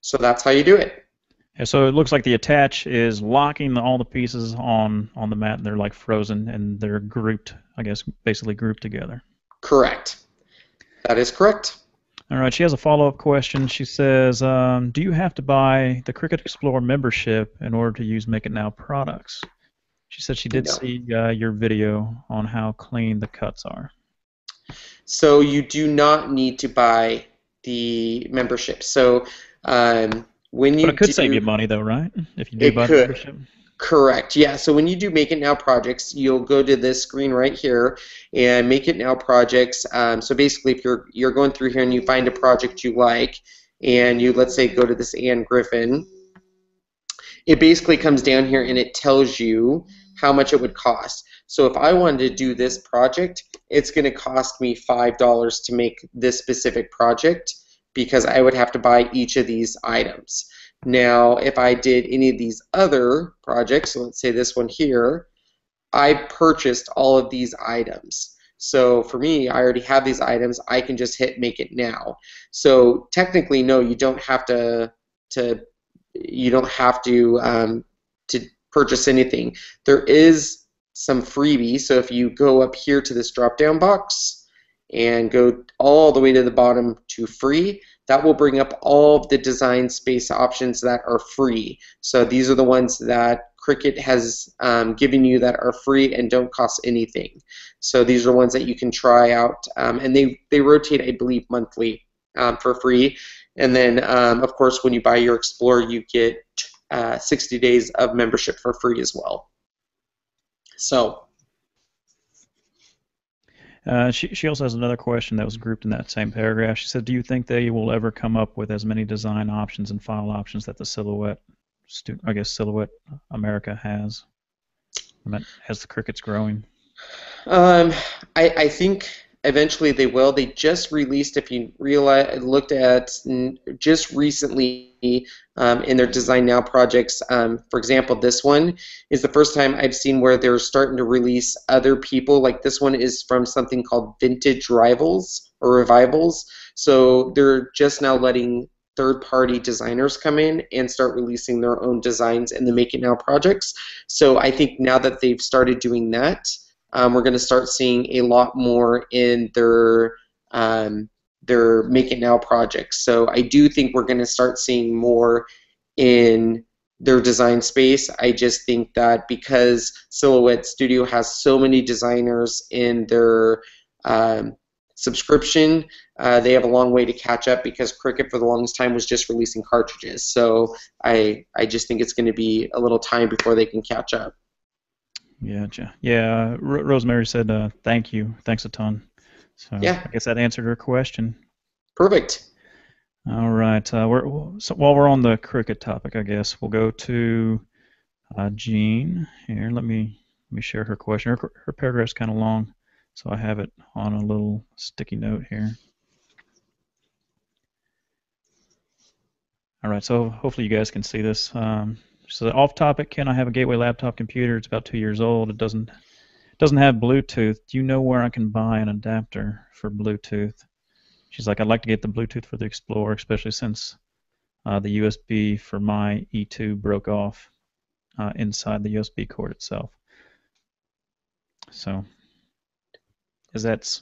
So that's how you do it. And so it looks like the attach is locking all the pieces on the mat, and they're like frozen, and they're grouped, I guess, basically grouped together. Correct. That is correct. All right, she has a follow-up question. She says, do you have to buy the Cricut Explore membership in order to use Make It Now products? She said she did No. see your video on how clean the cuts are. So you do not need to buy the membership. So when you But it could do, save you money, though, right? If you do it buy the could. membership. Correct. Yeah. So when you do Make It Now projects, you'll go to this screen right here and Make It Now projects. So basically, if you're going through here and you find a project you like, and you, let's say, go to this Anne Griffin, it basically comes down here and it tells you how much it would cost. So if I wanted to do this project, it's going to cost me $5 to make this specific project because I would have to buy each of these items. Now, if I did any of these other projects, so let's say this one here, I purchased all of these items. So for me, I already have these items. I can just hit Make It Now. So technically, no, you don't have to to purchase anything. There is some freebie. So if you go up here to this drop-down box and go all the way to the bottom to free, that will bring up all of the design space options that are free. So these are the ones that Cricut has given you that are free and don't cost anything. So these are ones that you can try out, and they rotate, I believe, monthly for free. And then, of course, when you buy your Explorer, you get 60 days of membership for free as well. So. She also has another question that was grouped in that same paragraph. She said, do you think they will ever come up with as many design options and file options that the Silhouette America has? I mean, as the Cricut's growing. I think eventually they will. They just released, if you looked at just recently in their Design Now projects, for example, this one is the first time I've seen where they're starting to release other people. Like this one is from something called Vintage Rivals or Revivals. So they're just now letting third-party designers come in and start releasing their own designs in the Make It Now projects. So I think now that they've started doing that, we're going to start seeing a lot more in their Make It Now projects. So I do think we're going to start seeing more in their design space. I just think that because Silhouette Studio has so many designers in their subscription, they have a long way to catch up because Cricut for the longest time was just releasing cartridges. So I just think it's going to be a little time before they can catch up. Yeah. Rosemary said, thank you. Thanks a ton. So yeah. I guess that answered her question. Perfect. All right. So while we're on the Cricut topic, I guess we'll go to Jean here. Let me share her question. Her paragraph's kind of long, so I have it on a little sticky note here. All right. So hopefully you guys can see this. So off topic, Ken, I have a Gateway laptop computer. It's about 2 years old. It doesn't have Bluetooth. Do you know where I can buy an adapter for Bluetooth? She's like, I'd like to get the Bluetooth for the Explorer, especially since the USB for my E2 broke off inside the USB cord itself. So, is that?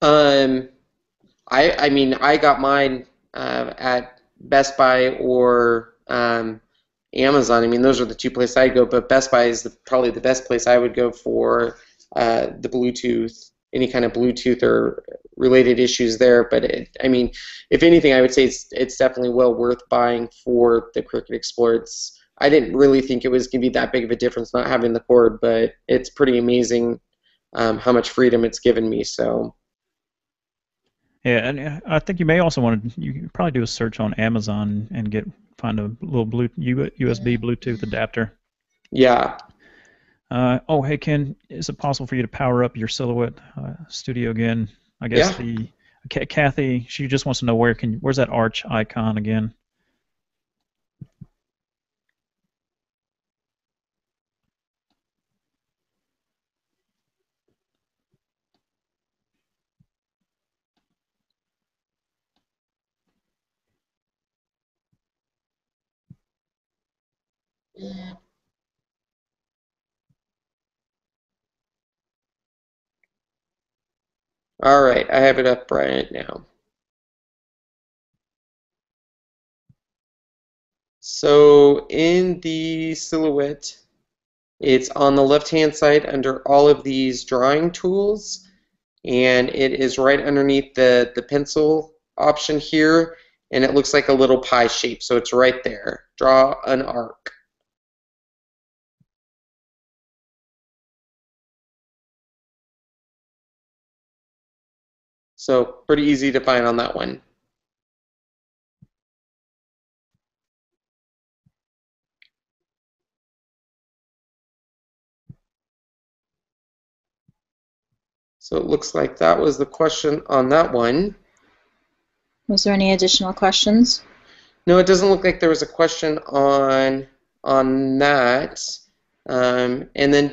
I mean, I got mine at Best Buy or Amazon. I mean, those are the two places I'd go, but Best Buy is probably the best place I would go for the Bluetooth, any kind of Bluetooth or related issues there. But I mean, if anything, I would say it's definitely well worth buying for the Cricut Explore. I didn't really think it was going to be that big of a difference not having the cord, but it's pretty amazing how much freedom it's given me. So. Yeah, and I think you may also want to. You can probably do a search on Amazon and find a little USB Bluetooth adapter. Yeah. Oh, hey Ken, is it possible for you to power up your Silhouette Studio again? I guess Kathy, she just wants to know where's that arch icon again? All right, I have it up right now. So in the silhouette, it's on the left-hand side under all of these drawing tools, and it is right underneath the pencil option here, and it looks like a little pie shape, so it's right there. Draw an arc. So pretty easy to find on that one. So it looks like that was the question on that one. Was there any additional questions? No, it doesn't look like there was a question on that. And then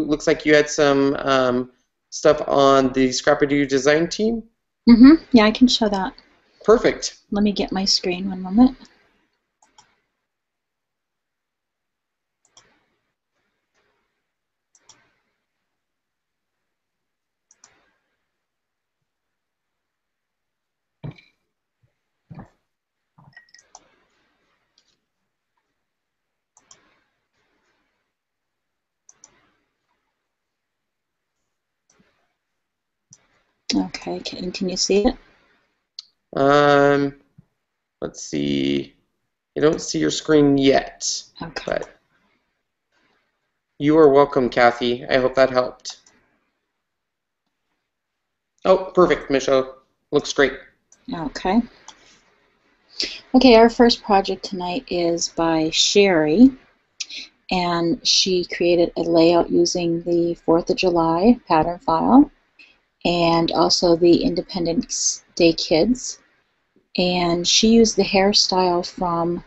looks like you had some stuff on the ScrappyDew design team? Mm-hmm. Yeah, I can show that. Perfect. Let me get my screen one moment. Okay, can you see it? Let's see. I don't see your screen yet. Okay. But you are welcome, Kathy. I hope that helped. Oh, perfect, Michelle. Looks great. Okay. Okay, our first project tonight is by Sherry, and she created a layout using the 4th of July pattern file and also the Independence Day Kids. And she used the hairstyle from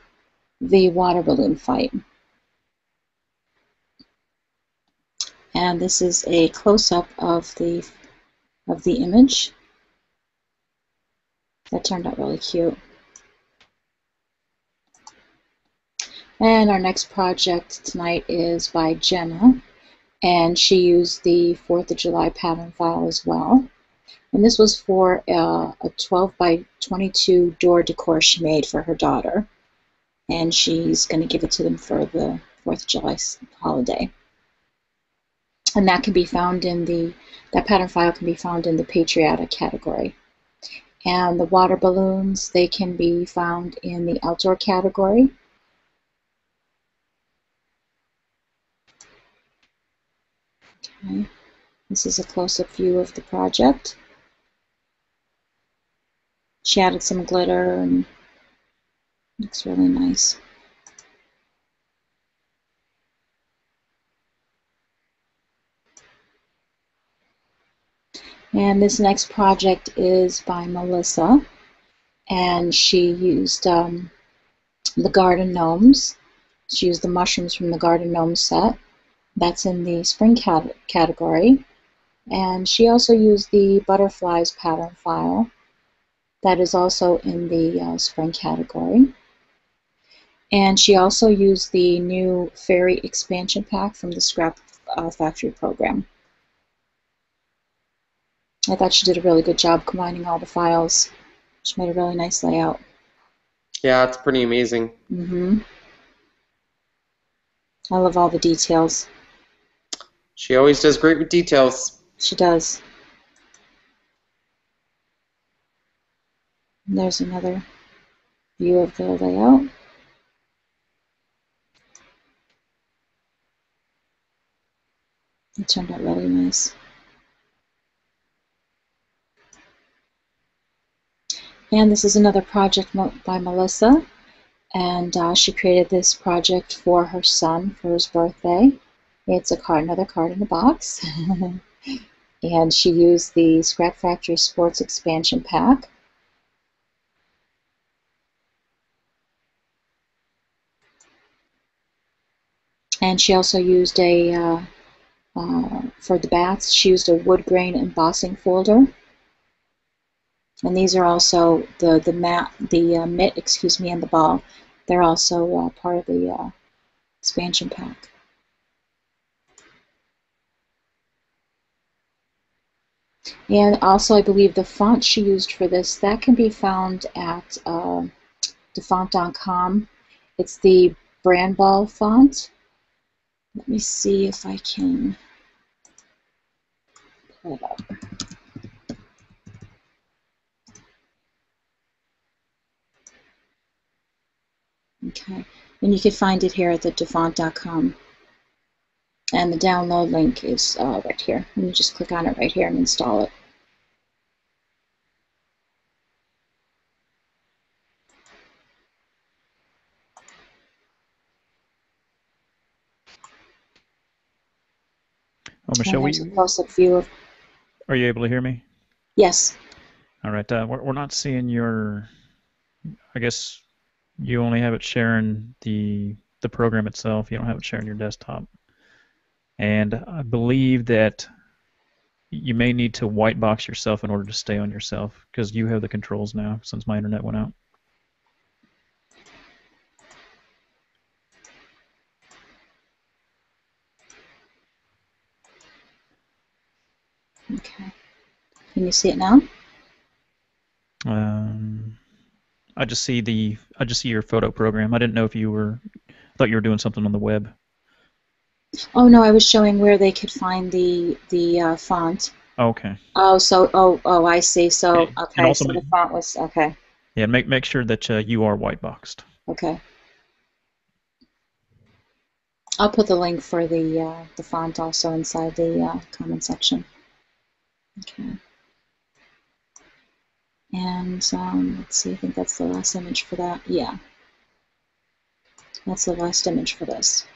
the water balloon fight. And this is a close-up of the image. That turned out really cute. And our next project tonight is by Jenna, and she used the 4th of July pattern file as well. And this was for a 12 by 22 door decor she made for her daughter, and she's going to give it to them for the 4th of July holiday. And that can be found in that pattern file can be found in the patriotic category. And the water balloons, they can be found in the outdoor category. Okay. This is a close-up view of the project. She added some glitter and looks really nice. And this next project is by Melissa, and she used the garden gnomes. She used the mushrooms from the garden gnome set. That's in the spring category. And she also used the butterflies pattern file. That is also in the spring category. And she also used the new Fairy Expansion Pack from the Scrap Factory program. I thought she did a really good job combining all the files. She made a really nice layout. Yeah, it's pretty amazing. Mm-hmm. I love all the details. She always does great with details. She does. And there's another view of the layout. It turned out really nice. And this is another project by Melissa, and she created this project for her son for his birthday. It's another card in a box. And she used the Scrap Factory Sports Expansion Pack. And she also used for the bats, she used a wood grain embossing folder. And these are also the mitt, and the ball. They're also part of the Expansion Pack. And also, I believe the font she used for this, that can be found at defont.com. It's the brand ball font. Let me see if I can pull it up. Okay, and you can find it here at the defont.com. And the download link is right here. And you just click on it right here and install it. Oh, Michelle, And there's a close-up view of. Are you able to hear me? Yes. All right. We're not seeing your. I guess you only have it sharing the program itself. You don't have it sharing your desktop. And I believe that you may need to white box yourself in order to stay on yourself, because you have the controls now since my internet went out. Okay. Can you see it now? I just see your photo program. I didn't know if I thought you were doing something on the web. Oh no, I was showing where they could find the font. Okay. Oh, so I see. So And okay, also, so the font was okay. yeah, make sure that you are white boxed. Okay. I'll put the link for the font also inside the comment section. Okay. And let's see, I think that's the last image for that. Yeah. That's the last image for this.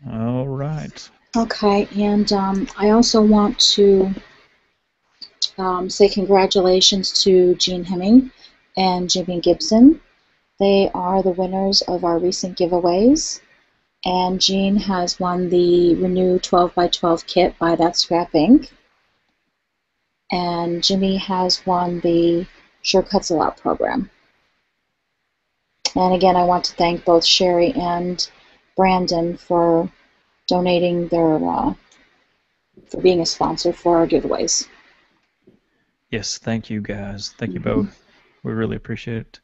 All right. Okay, and I also want to say congratulations to Jean Hemming and Jimmy Gibson. They are the winners of our recent giveaways. And Jean has won the Renew 12x12 kit by That Scrap Ink. And Jimmy has won the Sure Cuts a Lot program. And again, I want to thank both Sherry and Brandon for donating their, for being a sponsor for our giveaways. Yes, thank you guys. Thank you both. We really appreciate it.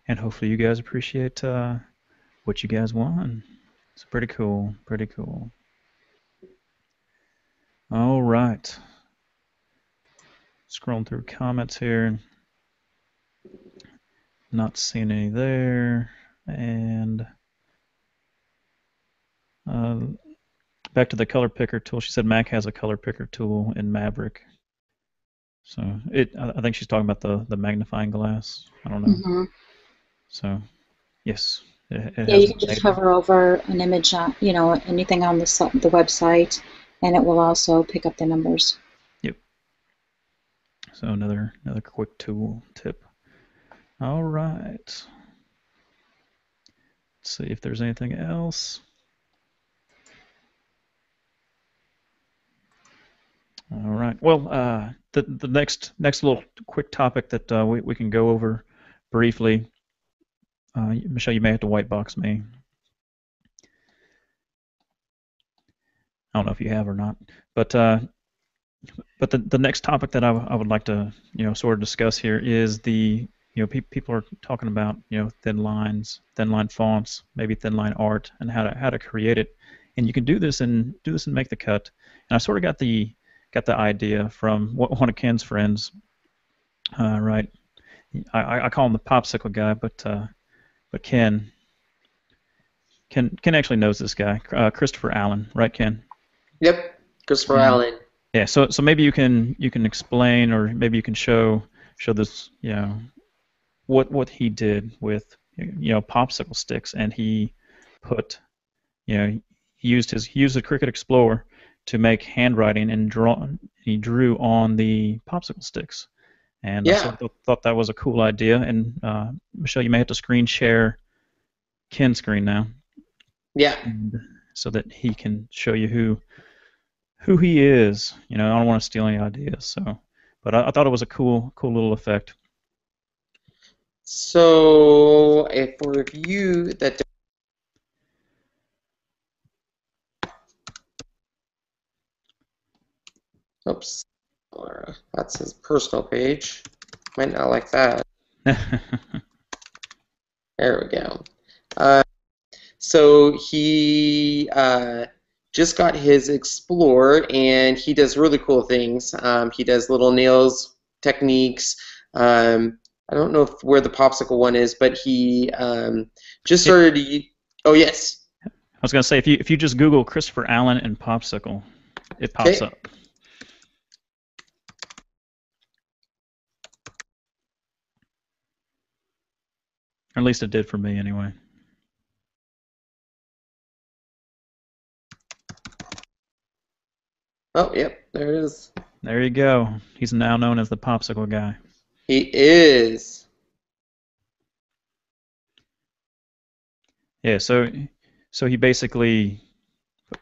And hopefully you guys appreciate what you guys won. It's pretty cool. Pretty cool. All right. Scrolling through comments here. Not seeing any there. And back to the color picker tool. She said Mac has a color picker tool in Maverick. So I think she's talking about the magnifying glass. I don't know. So yes. Yeah, you can just hover over an image, anything on the website, and it will also pick up the numbers. Yep. So another quick tool tip. All right. Let's see if there's anything else. All right. Well, the next little quick topic that we can go over briefly. Michelle, you may have to white box me. I don't know if you have or not, but the next topic that I would like to sort of discuss here is people are talking about thin lines, thin line fonts, maybe thin line art, and how to create it. And you can do this and Make the Cut. And I sort of got the idea from one of Ken's friends, right? I call him the Popsicle guy, but Ken actually knows this guy, Christopher Allen, right, Ken? Yep, Christopher Allen. Yeah, so maybe you can explain, or maybe you can show this, what he did with popsicle sticks, and he put, he used the Cricut Explore to make handwriting, and he drew on the popsicle sticks, and I sort of thought that was a cool idea. And Michelle, you may have to screen share Ken's screen now. Yeah. So that he can show you who he is. I don't want to steal any ideas, so. But I thought it was a cool little effect. So, for you that oops, that's his personal page. Might not like that. There we go. So he just got his Explore, and he does really cool things. He does little nails techniques. I don't know where the Popsicle one is, but he just started. Oh yes. I was gonna say if you just Google Christopher Allen and Popsicle, it pops up. Or at least it did for me anyway. Oh, yep, there it is. There you go. He's now known as the Popsicle guy. He is. Yeah, so he basically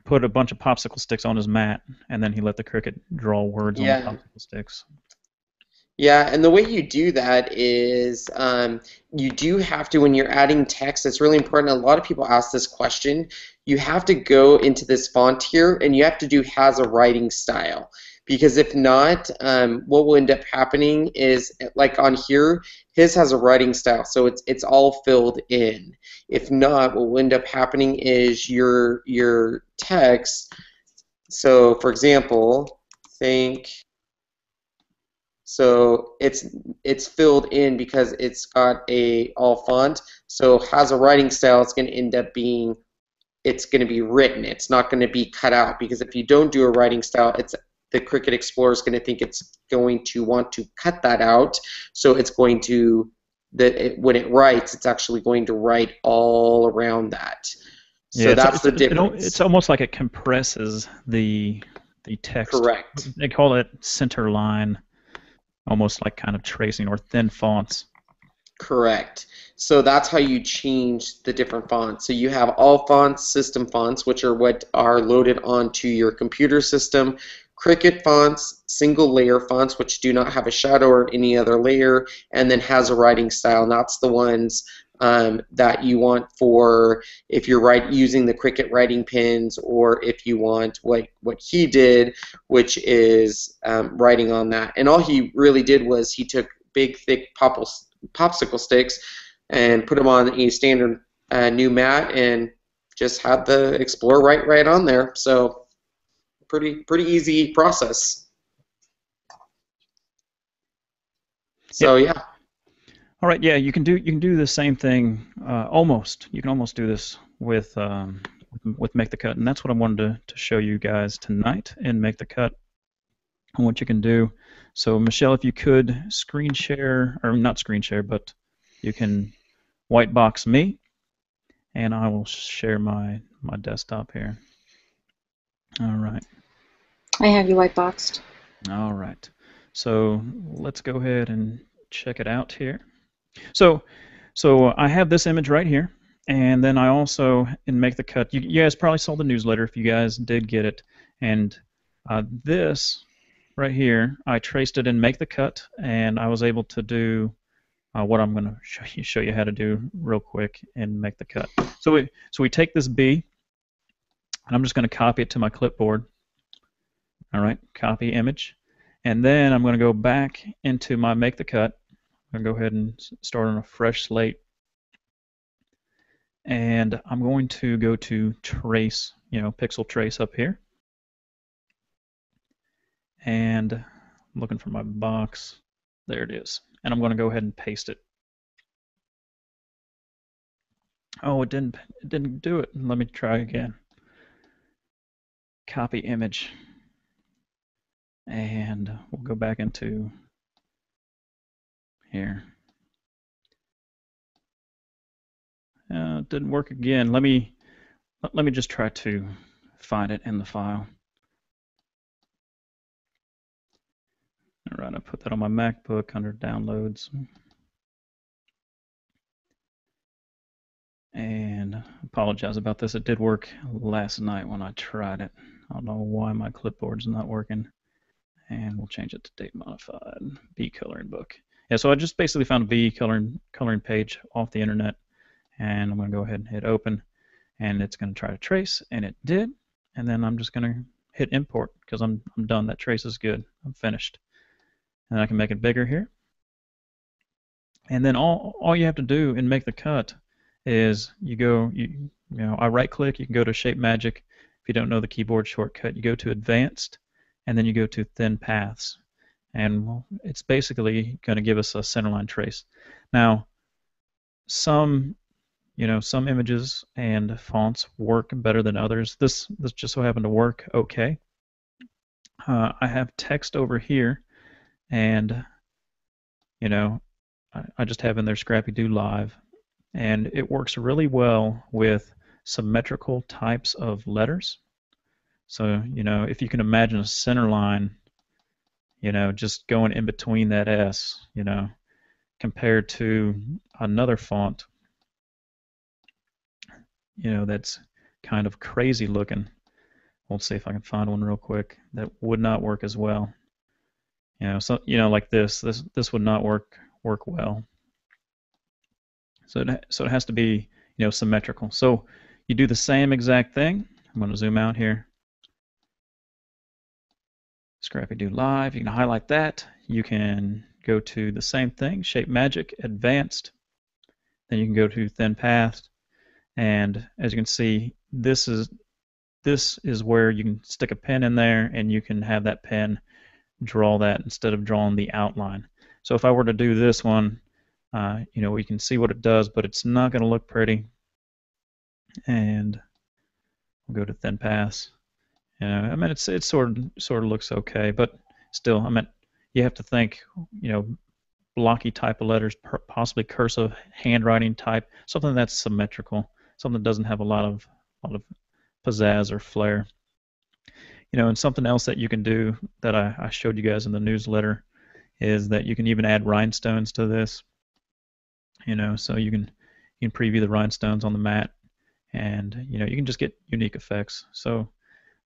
put a bunch of popsicle sticks on his mat, and then he let the Cricut draw words on the popsicle sticks. Yeah, and the way you do that is you do have to, when you're adding text, it's really important. A lot of people ask this question. You have to go into this font here, and you have to do has a writing style. Because if not, what will end up happening is, like on here, his has a writing style, so it's all filled in. If not, what will end up happening is your text. So, for example, so it's filled in because it's got a all font. So has a writing style, it's going to end up being, it's going to be written. It's not going to be cut out, because if you don't do a writing style, the Cricut Explorer is going to think it's going to want to cut that out. So it's going to, when it writes, it's actually going to write all around that. So yeah, that's the difference. It's almost like it compresses the text. Correct. They call it center line, almost like kind of tracing, or thin fonts. Correct. So that's how you change the different fonts. So you have all fonts, system fonts, which are what are loaded onto your computer system. Cricut fonts, single layer fonts, which do not have a shadow or any other layer, and then has a writing style. And that's the ones that you want for if you're using the Cricut writing pens, or if you want what he did, which is writing on that. And all he really did was he took big, thick popsicle sticks and put them on a standard new mat and just had the Explorer right on there. So pretty easy process. So yeah. All right, yeah, you can do the same thing almost. You can almost do this with Make the Cut, and that's what I wanted to show you guys tonight in Make the Cut and what you can do. So Michelle, if you could screen share, or not screen share, but you can white box me, and I will share my desktop here. All right. I have you white boxed. All right. So let's go ahead and check it out here. So I have this image right here, and then I also, in Make the Cut, you guys probably saw the newsletter if you guys did get it, and this right here, I traced it in Make the Cut, and I was able to do what I'm going to show you how to do real quick in Make the Cut. So we take this B, and I'm just going to copy it to my clipboard. All right, copy image, and then I'm going to go back into my Make the Cut. I'm going to go ahead and start on a fresh slate, and I'm going to go to trace, pixel trace up here, and I'm looking for my box. There it is, and I'm going to go ahead and paste it. Oh, it didn't do it. Let me try again. Copy image, and we'll go back into here. It didn't work again. Let me just try to find it in the file. All right, I put that on my MacBook under downloads. And apologize about this. It did work last night when I tried it. I don't know why my clipboard's not working. and we'll change it to date modified B coloring book. Yeah, so I just basically found a B coloring page off the internet, and I'm going to go ahead and hit open, and it's going to try to trace, and it did. And then I'm just going to hit import because I'm done. That trace is good. I'm finished. And I can make it bigger here. And then all you have to do and make the cut is I right click, you can go to Shape Magic. If you don't know the keyboard shortcut, you go to Advanced, and then you go to Thin Paths. And it's basically going to give us a centerline trace. Now, some images and fonts work better than others. This just so happened to work okay. I have text over here, and I just have in there ScrappyDew Live, and it works really well with symmetrical types of letters. So if you can imagine a center line, just going in between that S, compared to another font, that's kind of crazy looking. Let's see if I can find one real quick that would not work as well. Like this would not work well. So it has to be symmetrical. So you do the same exact thing. I'm going to zoom out here. ScrappyDew Live. You can highlight that. You can go to the same thing, Shape Magic, Advanced. Then you can go to Thin Paths, and as you can see, this is where you can stick a pen in there, and you can have that pen draw that instead of drawing the outline. So if I were to do this one, we can see what it does, but it's not going to look pretty. And we'll go to Thin Paths. I mean, it sort of looks okay, but still, I mean, you have to think, blocky type of letters, possibly cursive handwriting type, something that's symmetrical, something that doesn't have a lot of pizzazz or flair. And something else that you can do that I showed you guys in the newsletter is that you can even add rhinestones to this. So you can preview the rhinestones on the mat, and you can just get unique effects. So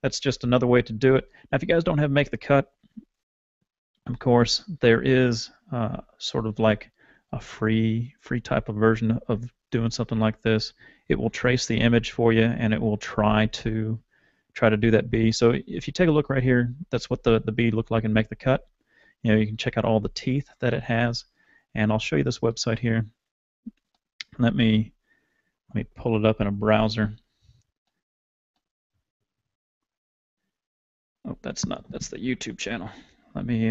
that's just another way to do it. Now, if you guys don't have Make the Cut, of course, there is sort of like a free type of version of doing something like this. It will trace the image for you, and it will try to do that B. So if you take a look right here, that's what the B looked like in Make the Cut. You can check out all the teeth that it has, and I'll show you this website here. Let me pull it up in a browser. Oh, that's the YouTube channel. Let me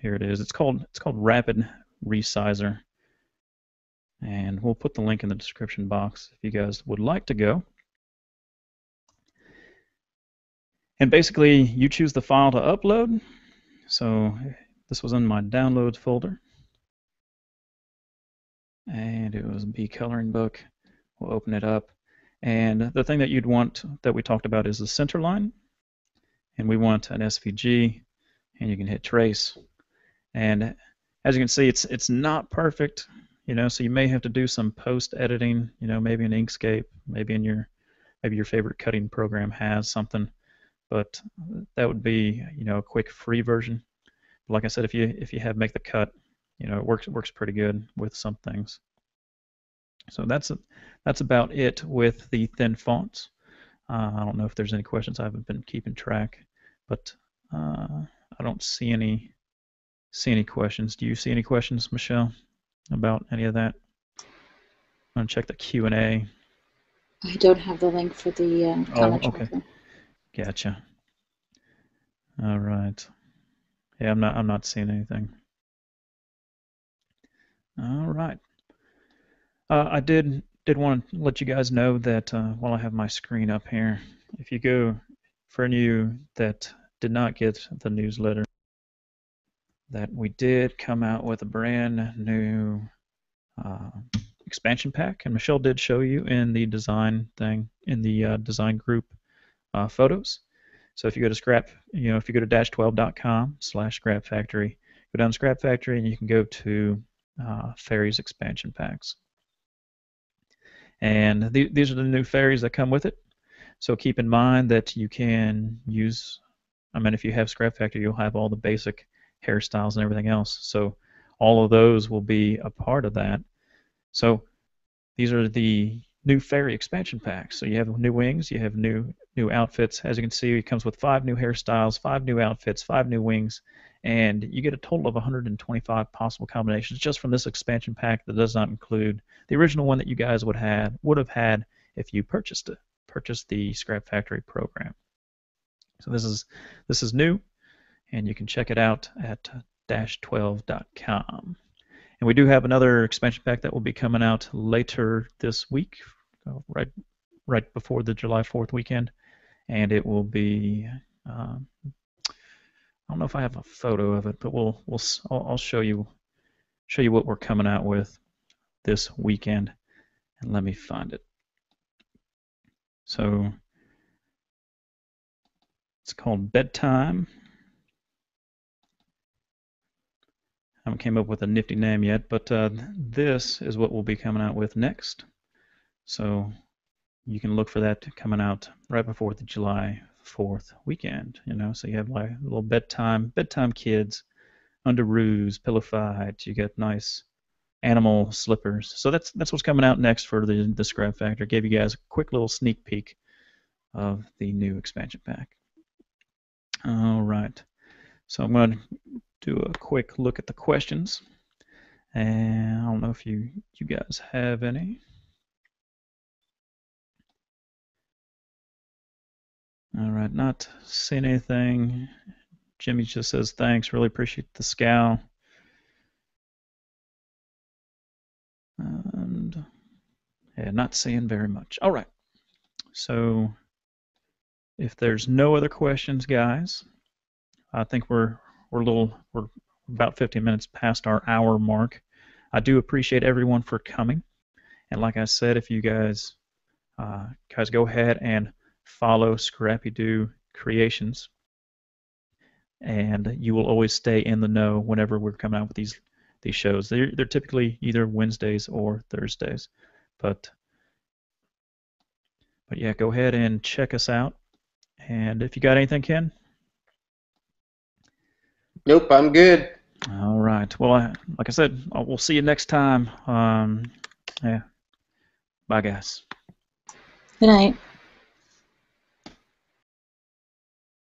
here it is. It's called Rapid Resizer, and we'll put the link in the description box if you guys would like to go. And basically, you choose the file to upload. So this was in my downloads folder, and it was a B coloring book. We'll open it up. And the thing that you'd want that we talked about is the center line. And we want an SVG, and you can hit trace. And as you can see, it's not perfect, so you may have to do some post editing, maybe in Inkscape, maybe your favorite cutting program has something, but that would be a quick free version. But like I said, if you have Make the Cut, it works pretty good with some things. So that's about it with the thin fonts. I don't know if there's any questions. I haven't been keeping track, but I don't see any questions. Do you see any questions, Michelle, about any of that? I'm gonna check the Q&A. I don't have the link for the comment okay. tracker. Gotcha. All right. Yeah, I'm not seeing anything. All right. I did want to let you guys know that while I have my screen up here, if you go, for any of you that did not get the newsletter, that we did come out with a brand new expansion pack, and Michelle did show you in the design thing, in the design group photos. So if you go to if you go to -12.com/Scrap Factory, go down to Scrap Factory, and you can go to Fairies Expansion Packs. And these are the new fairies that come with it. So keep in mind that you can use I mean, if you have Scrap Factory, you'll have all the basic hairstyles and everything else. So all of those will be a part of that. So these are the new Fairy Expansion Packs. So you have new wings, you have new outfits. As you can see, it comes with 5 new hairstyles, 5 new outfits, 5 new wings, and you get a total of 125 possible combinations just from this expansion pack. That does not include the original one that you guys would have had if you purchased the Scrap Factory program. So this is new, and you can check it out at -12.com. And we do have another expansion pack that will be coming out later this week, right before the July 4th weekend, and it will be. I don't know if I have a photo of it, but I'll show you what we're coming out with this weekend, and let me find it. So it's called Bedtime. I haven't came up with a nifty name yet, but this is what we'll be coming out with next. So you can look for that coming out right before the July 4th weekend. So you have like little bedtime kids, underoos, pillow fights. You get nice animal slippers. So that's what's coming out next for the Scrap Factory. Gave you guys a quick little sneak peek of the new expansion pack. All right. So I'm going to do a quick look at the questions, and I don't know if you guys have any. All right, not seeing anything. Jimmy just says thanks, really appreciate the scowl. And yeah, not seeing very much. All right, so if there's no other questions, guys, I think we're about 15 minutes past our hour mark. I do appreciate everyone for coming, and like I said, if you guys go ahead and follow ScrappyDew Creations, and you will always stay in the know whenever we're coming out with these shows. They're typically either Wednesdays or Thursdays, but yeah, go ahead and check us out. And if you got anything, Ken? Nope, I'm good. All right. Well, like I said, we'll see you next time. Yeah. Bye, guys. Good night.